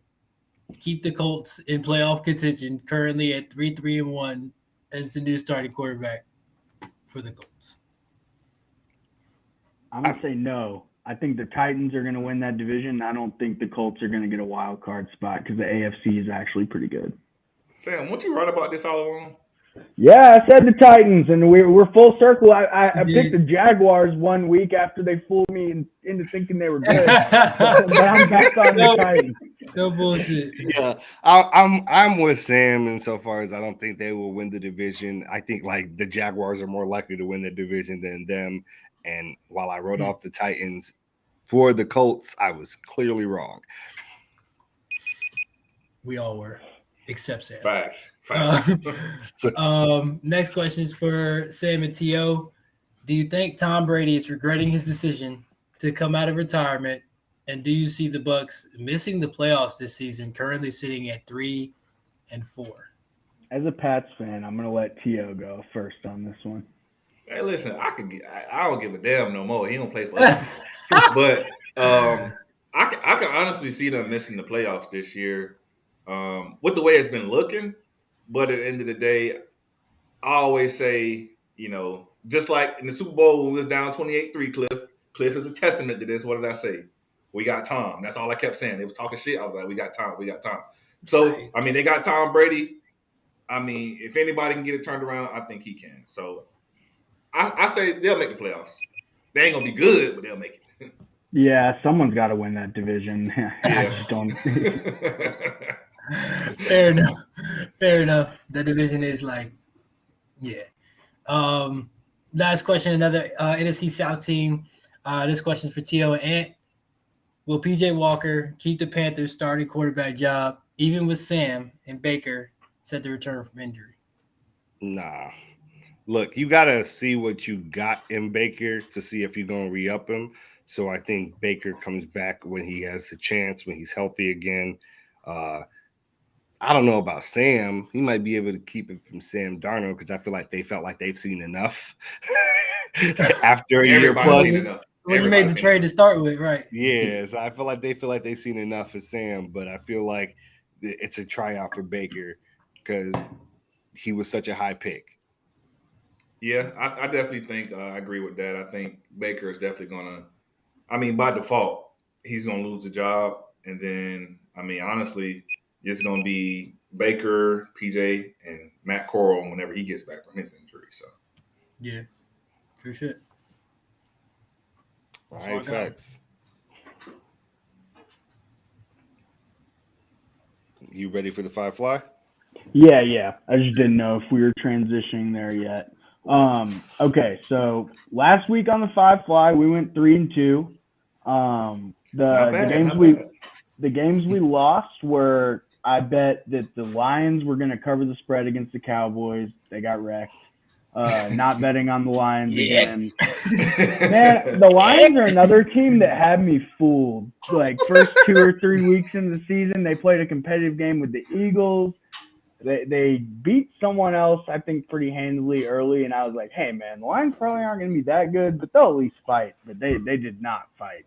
keep the Colts in playoff contention currently at 3-1 as the new starting quarterback for the Colts? I'm going to say no. I think the Titans are going to win that division. I don't think the Colts are going to get a wild card spot because the AFC is actually pretty good. Sam, weren't you right about this all along? Yeah, I said the Titans, and we're full circle. I picked the Jaguars 1 week after they fooled me into thinking they were good. But I'm back on the Titans. No bullshit. Yeah, I'm with Sam insofar as I don't think they will win the division. I think like the Jaguars are more likely to win the division than them. And while I wrote off the Titans for the Colts, I was clearly wrong. We all were, except Sam. Facts. Next question is for Sam and T.O. Do you think Tom Brady is regretting his decision to come out of retirement? And do you see the Bucs missing the playoffs this season, currently sitting at 3-4? As a Pats fan, I'm going to let T.O. go first on this one. Hey, listen, I don't give a damn no more. He don't play for us. But I can honestly see them missing the playoffs this year with the way it's been looking. But at the end of the day, I always say, just like in the Super Bowl when we was down 28-3, Cliff is a testament to this. What did I say? We got Tom. That's all I kept saying. They was talking shit. I was like, we got Tom. So, I mean, they got Tom Brady. I mean, if anybody can get it turned around, I think he can. So, I say they'll make the playoffs. They ain't going to be good, but they'll make it. Yeah, someone's got to win that division. I just don't. Fair enough. The division is like, yeah. Last question, another NFC South team. This question is for T.O. and Ant. Will P.J. Walker keep the Panthers starting quarterback job, even with Sam and Baker set to return from injury? Nah. Look, you got to see what you got in Baker to see if you're going to re-up him. So I think Baker comes back when he has the chance, when he's healthy again. I don't know about Sam. He might be able to keep it from Sam Darnold because I feel like they felt like they've seen enough after a year plus. When you made the trade to start with, right? Yeah, so I feel like they've seen enough of Sam, but I feel like it's a tryout for Baker because he was such a high pick. Yeah, I definitely think I agree with that. I think Baker is definitely going to, by default, he's going to lose the job. And then, honestly, it's going to be Baker, PJ, and Matt Corral whenever he gets back from his injury. So, yeah, for sure. All right, facts. You ready for the 5 fly? Yeah. I just didn't know if we were transitioning there yet. Okay, so last week on the 5 fly, we went 3-2. The games we lost were, I bet that the Lions were going to cover the spread against the Cowboys. They got wrecked. Not betting on the Lions again. Man, the Lions are another team that had me fooled. Like first 2 or 3 weeks in the season, they played a competitive game with the Eagles. They beat someone else, I think, pretty handily early, and I was like, hey, man, the Lions probably aren't going to be that good, but they'll at least fight. But they did not fight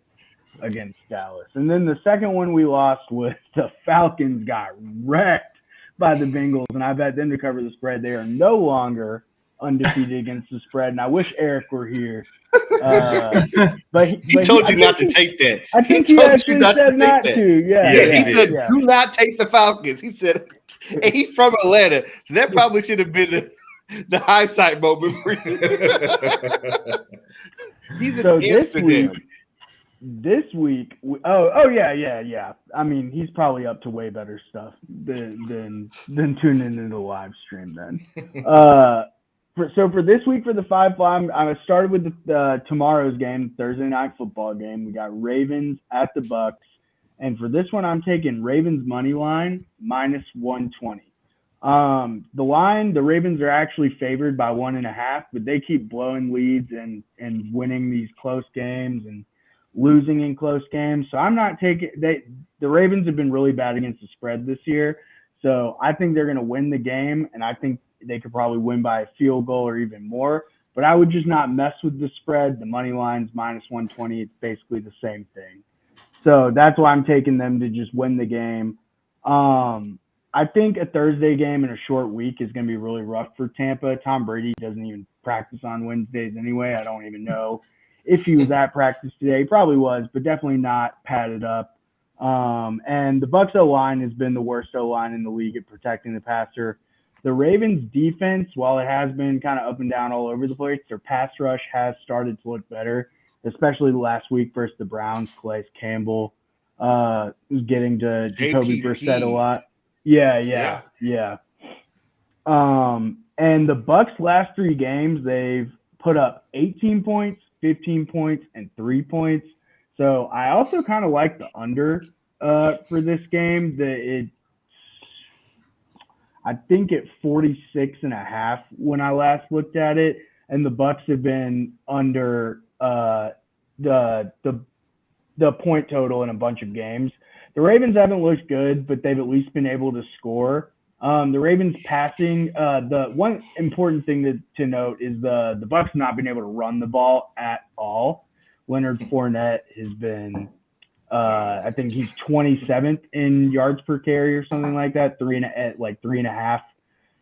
against Dallas. And then the second one we lost was the Falcons got wrecked by the Bengals, and I bet them to cover the spread. They are no longer undefeated against the spread, and I wish Eric were here. But He told you not to take that. I think he actually said not to. Yeah, He said, yeah. "Do not take the Falcons." He said, and he's from Atlanta, so that probably should have been the hindsight moment for you. He's in Amsterdam. This week, yeah. I mean, he's probably up to way better stuff than tuning into the live stream. Then, so for this week for the 5 fly, I started with the tomorrow's game, Thursday night football game. We got Ravens at the Bucks, and for this one, I'm taking Ravens money line -120. The line, the Ravens are actually favored by 1.5, but they keep blowing leads and winning these close games and losing in close games. So I'm not taking the Ravens have been really bad against the spread this year. So I think they're going to win the game, and I think they could probably win by a field goal or even more. But I would just not mess with the spread. The money line's -120. It's basically the same thing. So that's why I'm taking them to just win the game. I think a Thursday game in a short week is going to be really rough for Tampa. Tom Brady doesn't even practice on Wednesdays anyway. I don't even know if he was at practice today. He probably was, but definitely not padded up. And the Bucs O-line has been the worst O-line in the league at protecting the passer. The Ravens defense, while it has been kind of up and down all over the place, their pass rush has started to look better, especially last week versus the Browns. Calais Campbell was getting to Jacoby Brissett a lot. Yeah. And the Bucs' last 3 games, they've put up 18 points, 15 points, and 3 points. So I also kind of like the under for this game. I think at 46.5 when I last looked at it, and the Bucs have been under the point total in a bunch of games. The Ravens haven't looked good, but they've at least been able to score. The Ravens passing, the one important thing to note is the Bucs not been able to run the ball at all. Leonard Fournette has been, I think he's 27th in yards per carry or something like that, 3.5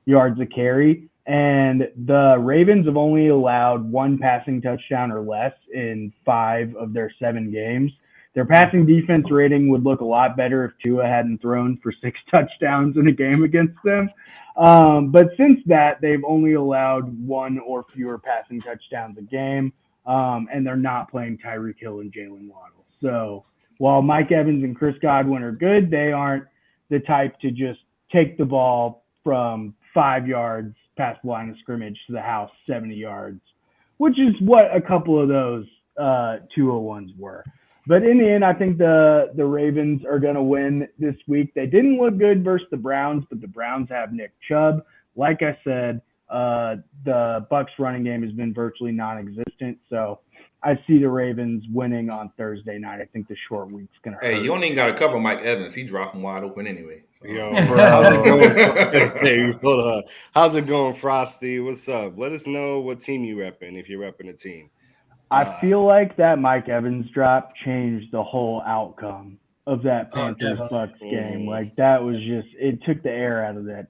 yards a carry. And the Ravens have only allowed 1 passing touchdown or less in 5 of their 7 games. Their passing defense rating would look a lot better if Tua hadn't thrown for 6 touchdowns in a game against them. But since that, they've only allowed 1 or fewer passing touchdowns a game, and they're not playing Tyreek Hill and Jalen Waddle. So while Mike Evans and Chris Godwin are good, they aren't the type to just take the ball from 5 yards past the line of scrimmage to the house 70 yards, which is what a couple of those 201s were. But in the end, I think the Ravens are going to win this week. They didn't look good versus the Browns, but the Browns have Nick Chubb. Like I said, the Bucs running game has been virtually non-existent. So I see the Ravens winning on Thursday night. I think the short week's going to hurt. Hey, you don't even got to cover Mike Evans. He dropped him wide open anyway. So. Yo, how's it going? Hey, hold on. How's it going, Frosty? What's up? Let us know what team you repping if you're repping a team. I feel like that Mike Evans drop changed the whole outcome of that Panthers-Bucs game. Like, that was just – it took the air out of the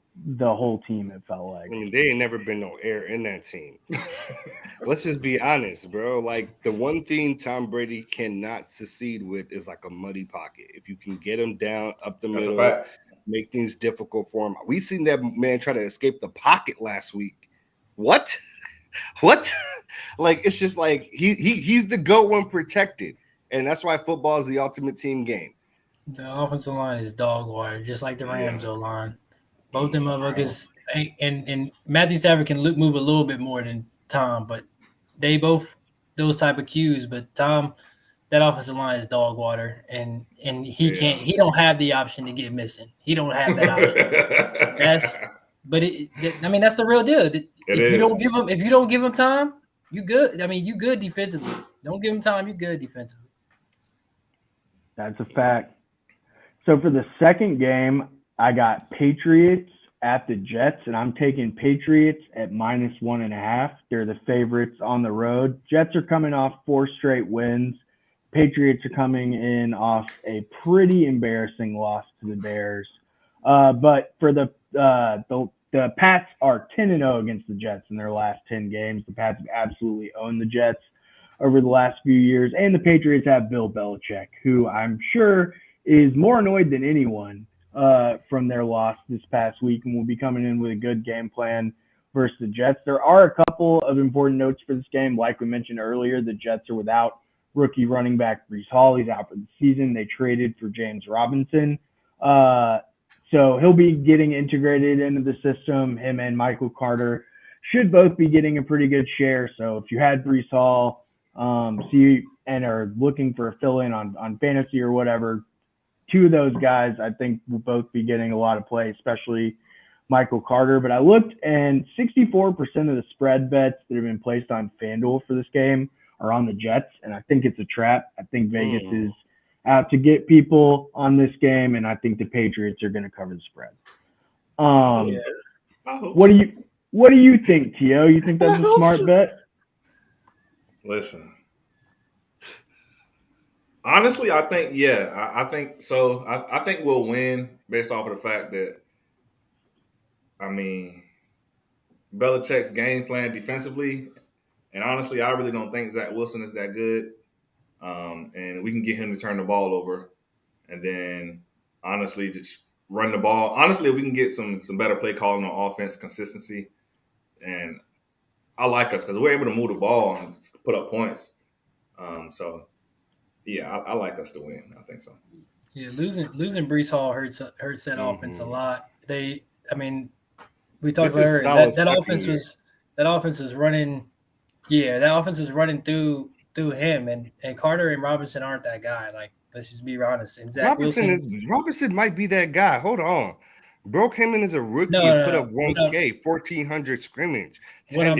whole team, it felt like. I mean, there ain't never been no air in that team. Let's just be honest, bro. Like, the one thing Tom Brady cannot succeed with is, like, a muddy pocket. If you can get him down up the middle, make things difficult for him. We seen that man try to escape the pocket last week. What? Like, it's just like he's the GOAT when protected, and that's why football is the ultimate team game. The offensive line is dog water, just like the Rams O-line. Both them motherfuckers, and Matthew Stafford can move a little bit more than Tom, but they both those type of cues. But Tom, that offensive line is dog water, and he can't. He don't have the option to get missing. He don't have that option. That's the real deal. If you don't give him time, you good. I mean, you good defensively. Don't give him time, you good defensively. That's a fact. So for the second game, I got Patriots at the Jets, and I'm taking Patriots at -1.5. They're the favorites on the road. Jets are coming off 4 straight wins. Patriots are coming in off a pretty embarrassing loss to the Bears. But for the the Pats are 10-0 against the Jets in their last 10 games. The Pats have absolutely owned the Jets over the last few years, and the Patriots have Bill Belichick, who I'm sure is more annoyed than anyone from their loss this past week, and will be coming in with a good game plan versus the Jets. There are a couple of important notes for this game. Like we mentioned earlier, the Jets are without rookie running back Breece Hall. He's out for the season. They traded for James Robinson. So he'll be getting integrated into the system. Him and Michael Carter should both be getting a pretty good share. So if you had Breece Hall and are looking for a fill-in on fantasy or whatever, two of those guys I think will both be getting a lot of play, especially Michael Carter. But I looked, and 64% of the spread bets that have been placed on FanDuel for this game are on the Jets, and I think it's a trap. I think Vegas is out to get people on this game, and I think the Patriots are going to cover the spread. What do you think, Tio? You think that's a smart bet? Listen, honestly, I think I think so. I think we'll win based off of the fact that, I mean, Belichick's game plan defensively, and honestly, I really don't think Zach Wilson is that good. And we can get him to turn the ball over, and then honestly just run the ball. Honestly, if we can get some better play calling on offense, consistency, and I like us because we're able to move the ball and put up points. So yeah, I like us to win. I think so. Yeah, losing Breece Hall hurts that offense a lot. We talked about earlier that offense was running. Yeah, that offense was running through him, and Carter and Robinson aren't that guy. Like, let's just be honest. And Zach Robinson might be that guy. Hold on. Bro came in as a rookie and put up 1K, 1,400 scrimmage. What I'm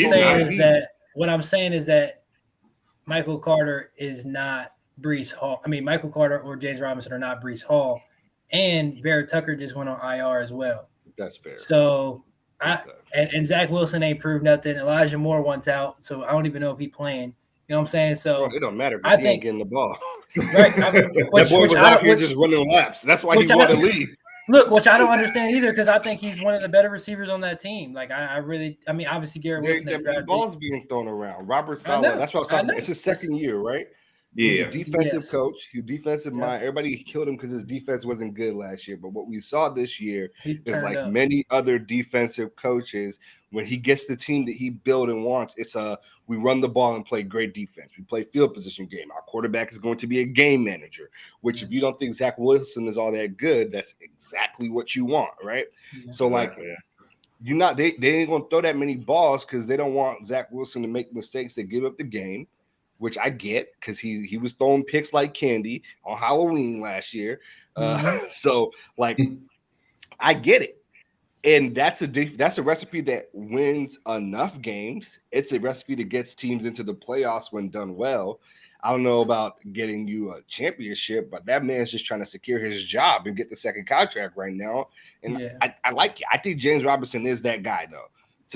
saying is that Michael Carter is not Breece Hall. I mean, Michael Carter or James Robinson are not Breece Hall, and Vera Tucker just went on IR as well. That's fair. So and Zach Wilson ain't proved nothing. Elijah Moore wants out, so I don't even know if he's playing. You know what I'm saying? So it don't matter because he ain't getting the ball. Right. That boy was out here just running laps. That's why he wanted to leave. Look, which I don't understand either, because I think he's one of the better receivers on that team. Like, obviously Garrett Wilson. The ball's being thrown around. Robert Saleh. That's what I was talking about. It's his second year, right? Yeah. He's a defensive coach. He's defensive mind. Everybody killed him because his defense wasn't good last year. But what we saw this year is like many other defensive coaches, when he gets the team that he built and wants, it's we run the ball and play great defense. We play field position game. Our quarterback is going to be a game manager, which if you don't think Zach Wilson is all that good, that's exactly what you want, right? Yeah, so exactly. They ain't gonna throw that many balls because they don't want Zach Wilson to make mistakes that give up the game, which I get because he was throwing picks like candy on Halloween last year. So like I get it. And that's a recipe that wins enough games. It's a recipe that gets teams into the playoffs when done well. I don't know about getting you a championship, but that man's just trying to secure his job and get the second contract right now. And I like it. I think James Robinson is that guy, though.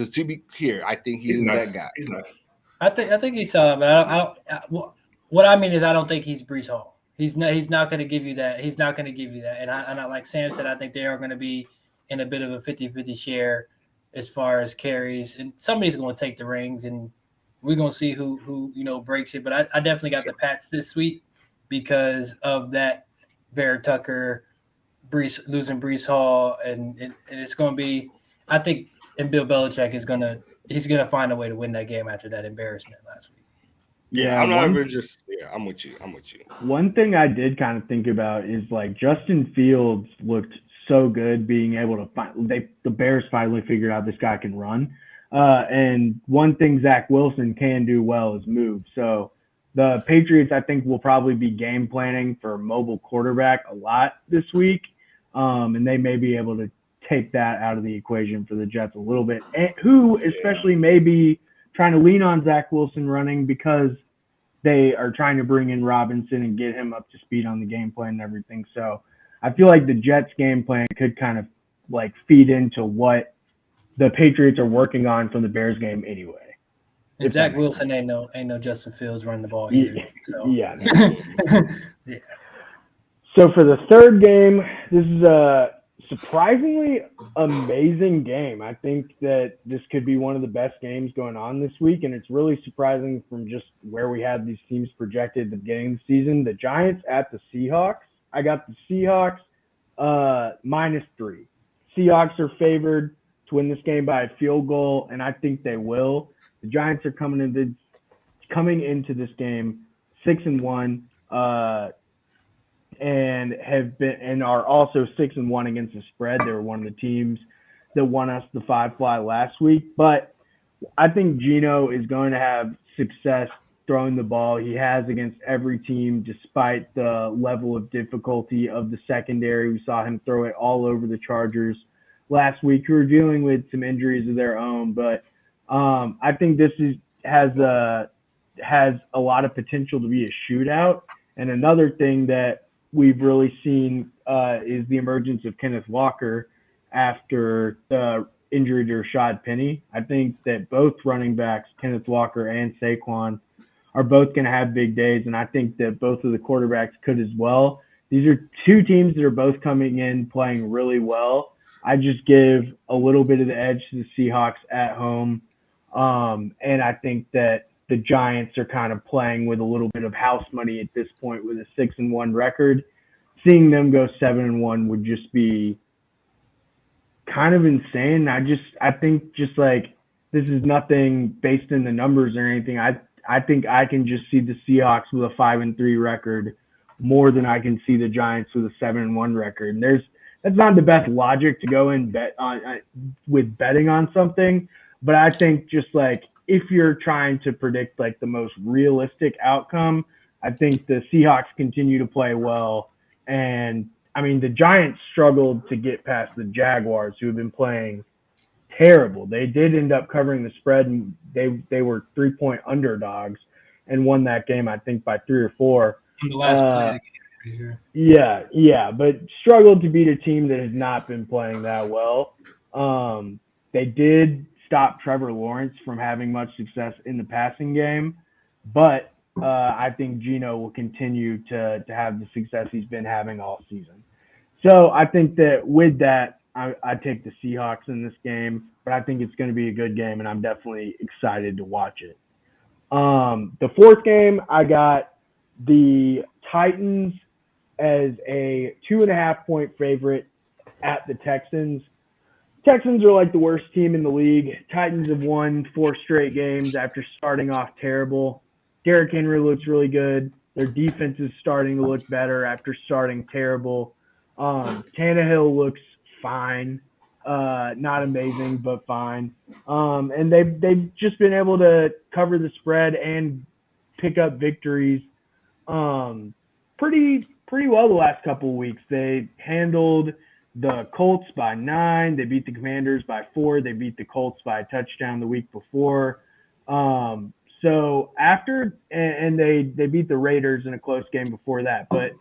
To be clear, I think he's that guy. He's nice. I think he's solid, but I don't. What I mean is, I don't think he's Breece Hall. He's not going to give you that. He's not going to give you that. And I like Sam said, I think they are going to be in a bit of a 50-50 share as far as carries, and somebody's going to take the rings, and we're going to see who breaks it. But I definitely got the Pats this week because of that Vera Tucker, losing Breece Hall, and it's going to be, I think, and Bill Belichick he's going to find a way to win that game after that embarrassment last week. Yeah, I'm with you. One thing I did kind of think about is like Justin Fields looked so good being able to the Bears finally figured out this guy can run. And one thing Zach Wilson can do well is move. So the Patriots, I think, will probably be game planning for a mobile quarterback a lot this week. And they may be able to take that out of the equation for the Jets a little bit. And who especially may be trying to lean on Zach Wilson running because they are trying to bring in Robinson and get him up to speed on the game plan and everything. So I feel like the Jets game plan could kind of like feed into what the Patriots are working on from the Bears game anyway. And Zach Wilson ain't no Justin Fields running the ball either. So. Yeah. Yeah. So for the third game, this is a surprisingly amazing game. I think that this could be one of the best games going on this week, and it's really surprising from just where we had these teams projected at the beginning of the season. The Giants at the Seahawks. I got the Seahawks -3. Seahawks are favored to win this game by a field goal, and I think they will. The Giants are coming into this game 6-1. And are also 6-1 against the spread. They were one of the teams that won us the 5-fly last week. But I think Geno is going to have success throwing the ball. He has against every team, despite the level of difficulty of the secondary. We saw him throw it all over the Chargers last week, who are dealing with some injuries of their own. But I think this has a lot of potential to be a shootout. And another thing that we've really seen is the emergence of Kenneth Walker after the injury to Rashad Penny. I think that both running backs, Kenneth Walker and Saquon, are both going to have big days, and I think that both of the quarterbacks could as well. These are two teams that are both coming in playing really well. I just give a little bit of the edge to the Seahawks at home, and I think that the Giants are kind of playing with a little bit of house money at this point with a 6-1 record. Seeing them go 7-1 would just be kind of insane. I think just like this is nothing based in the numbers or anything. I think I can just see the Seahawks with a 5-3 record more than I can see the Giants with a 7-1 record. And that's not the best logic to go in bet on with betting on something, but I think just like if you're trying to predict like the most realistic outcome, I think the Seahawks continue to play well. And I mean, the Giants struggled to get past the Jaguars, who have been playing terrible. They did end up covering the spread, and they were 3-point underdogs and won that game, I think, by 3 or 4. On the last play of the game, sure. Yeah, but struggled to beat a team that has not been playing that well. They did stop Trevor Lawrence from having much success in the passing game, but I think Geno will continue to have the success he's been having all season. So I think that with that, I take the Seahawks in this game, but I think it's going to be a good game, and I'm definitely excited to watch it. The fourth game, I got the Titans as a 2.5-point favorite at the Texans. Texans are like the worst team in the league. Titans have won 4 straight games after starting off terrible. Derrick Henry looks really good. Their defense is starting to look better after starting terrible. Tannehill looks fine. Not amazing, but fine. And they've just been able to cover the spread and pick up victories pretty well the last couple of weeks. They handled the Colts by 9. They beat the Commanders by 4. They beat the Colts by a touchdown the week before. So after and they beat the Raiders in a close game before that. But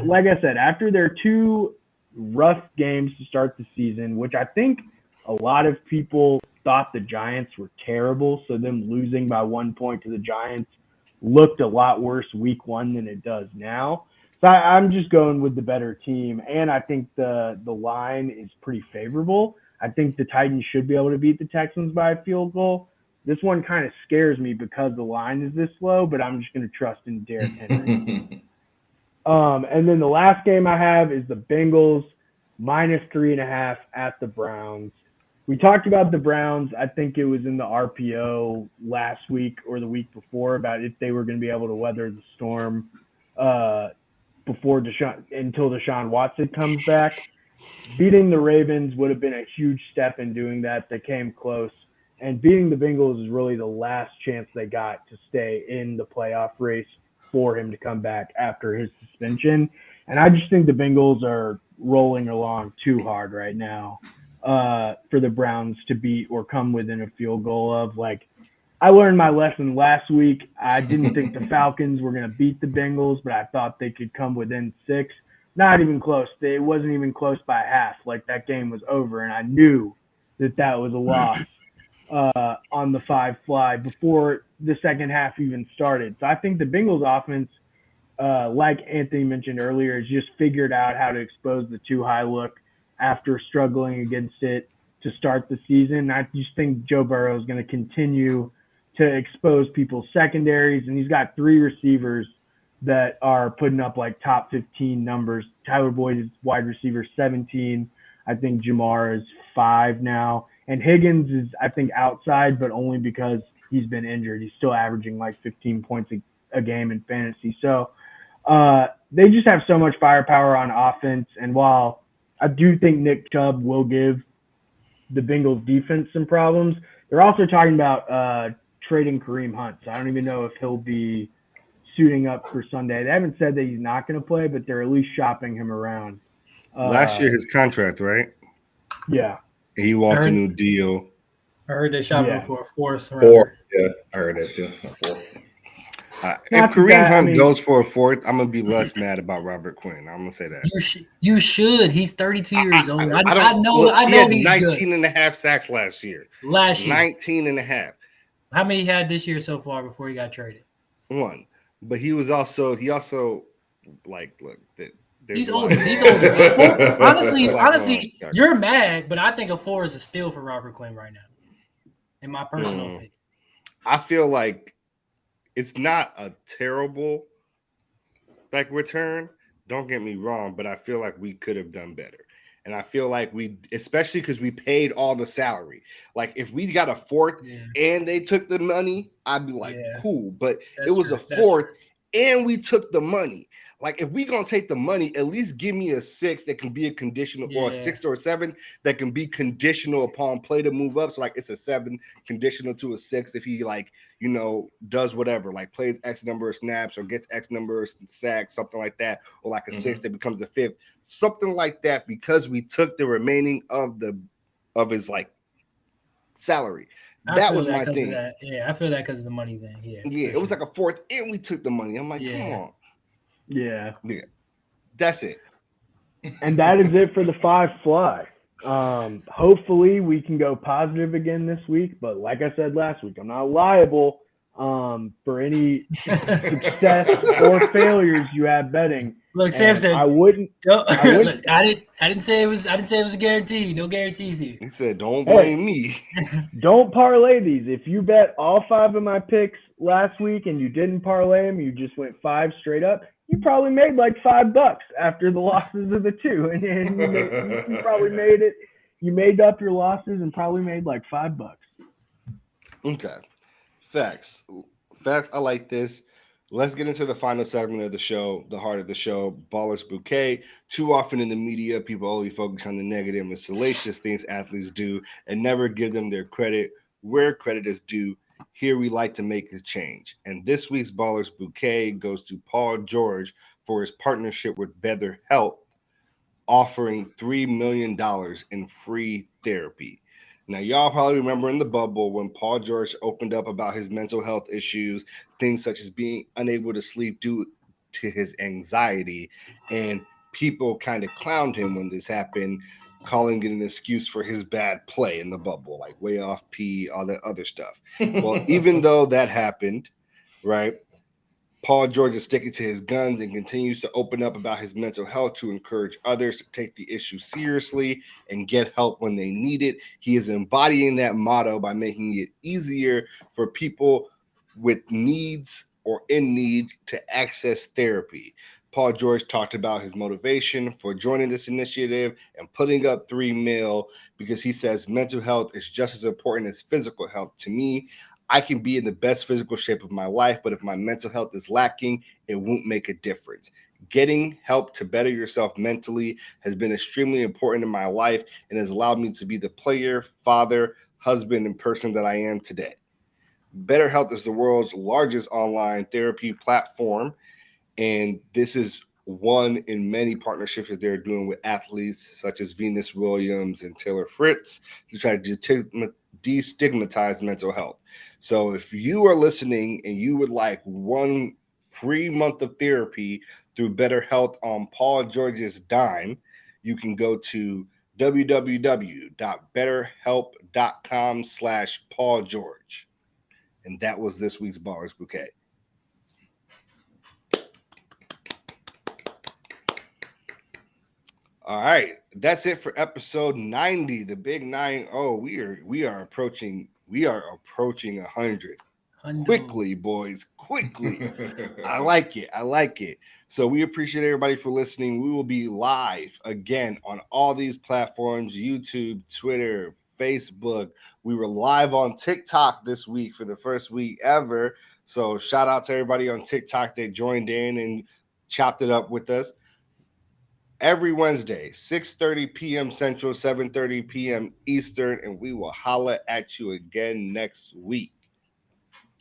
like I said, after their 2 rough games to start the season, which I think a lot of people thought the Giants were terrible, so them losing by 1 point to the Giants looked a lot worse week 1 than it does now. So I'm just going with the better team, and I think the line is pretty favorable. I think the Titans should be able to beat the Texans by a field goal. This one kind of scares me because the line is this low, but I'm just going to trust in Derrick Henry. And then the last game I have is the Bengals -3.5 at the Browns. We talked about the Browns. I think it was in the RPO last week or the week before about if they were going to be able to weather the storm until Deshaun Watson comes back. Beating the Ravens would have been a huge step in doing that. They came close. And beating the Bengals is really the last chance they got to stay in the playoff race for him to come back after his suspension. And I just think the Bengals are rolling along too hard right now for the Browns to beat or come within a field goal of. Like, I learned my lesson last week. I didn't think the Falcons were going to beat the Bengals, but I thought they could come within 6. Not even close. It wasn't even close by half. Like, that game was over, and I knew that was a loss on the 5-fly before the second half even started. So I think the Bengals offense, like Anthony mentioned earlier, has just figured out how to expose the too high look, after struggling against it to start the season. I just think Joe Burrow is going to continue to expose people's secondaries, and he's got 3 receivers that are putting up like top 15 numbers. Tyler Boyd is wide receiver 17. I think Jamar is 5 now. And Higgins is, I think, outside, but only because he's been injured. He's still averaging like 15 points a game in fantasy. So they just have so much firepower on offense. And while I do think Nick Chubb will give the Bengals defense some problems, they're also talking about trading Kareem Hunt. So I don't even know if he'll be suiting up for Sunday. They haven't said that he's not going to play, but they're at least shopping him around. Last year, his contract, right? Yeah. He wants a new deal. I heard they're shopping for a 4th round. 4. Yeah, I heard that too. A 4th. If Kareem Hunt goes for a 4th, I'm gonna be less mad about Robert Quinn. I'm gonna say that. You should. He's 32 years old. I he know had he's 19 good. and a half sacks last year. 19 and a half. How many he had this year so far before he got traded? 1. But he also like, look, he's older. He's older. Honestly, you're mad, but I think a 4 is a steal for Robert Quinn right now, in my personal opinion. I feel like it's not a terrible return. Don't get me wrong, but I feel like we could have done better. And I feel like especially because we paid all the salary. Like if we got a 4th and they took the money, I'd be like, cool. But it was a 4th and we took the money. Like if we gonna take the money, at least give me a 6 that can be a conditional, or a 6 or a 7 that can be conditional upon play to move up. So like it's a 7 conditional to a 6 if he does whatever, like plays X number of snaps or gets X number of sacks, something like that, or like a 6 that becomes a 5th, something like that, because we took the remaining of his like salary. That was my thing. I feel that because of the money thing. Yeah, it was like a 4th and we took the money. I'm like, come on. Yeah. That's it. And that is it for the 5 fly. Hopefully we can go positive again this week, but like I said last week, I'm not liable for any success or failures you have betting. Look, Sam said I wouldn't. Look, I didn't say it was a guarantee. No guarantees here. He said, "Don't blame me." Don't parlay these. If you bet all 5 of my picks last week and you didn't parlay them, you just went 5 straight up. You probably made like $5 after the losses of the 2, and you probably made it. You made up your losses and probably made like $5. Okay, facts. I like this. Let's get into the final segment of the show, the heart of the show, Ballers Bouquet. Too often in the media, people only focus on the negative and salacious things athletes do and never give them their credit where credit is due. Here we like to make a change. And this week's Ballers Bouquet goes to Paul George for his partnership with Better Health, offering $3 million in free therapy. Now, y'all probably remember in the bubble when Paul George opened up about his mental health issues, things such as being unable to sleep due to his anxiety, and people kind of clowned him when this happened, calling it an excuse for his bad play in the bubble, like way off P, all that other stuff. Well, even though that happened, right, Paul George is sticking to his guns and continues to open up about his mental health to encourage others to take the issue seriously and get help when they need it. He is embodying that motto by making it easier for people with needs or in need to access therapy. Paul George talked about his motivation for joining this initiative and putting up $3 million because he says mental health is just as important as physical health. To me, I can be in the best physical shape of my life, but if my mental health is lacking, it won't make a difference. Getting help to better yourself mentally has been extremely important in my life and has allowed me to be the player, father, husband, and person that I am today. Better Health is the world's largest online therapy platform, and this is one in many partnerships that they're doing with athletes such as Venus Williams and Taylor Fritz to try to destigmatize mental health. So if you are listening and you would like 1 free month of therapy through Better Health on Paul George's dime, you can go to www.betterhelp.com/Paul George. And that was this week's Ballers Bouquet. All right, that's it for episode 90, the big 90. We are approaching 100 Hundo. quickly, boys, quickly. I like it. So we appreciate everybody for listening. We will be live again on all these platforms: YouTube, Twitter, Facebook. We were live on TikTok this week for the first week ever. So shout out to everybody on TikTok that joined in and chopped it up with us. Every Wednesday, 6:30 p.m. Central, 7:30 p.m. Eastern, and we will holla at you again next week.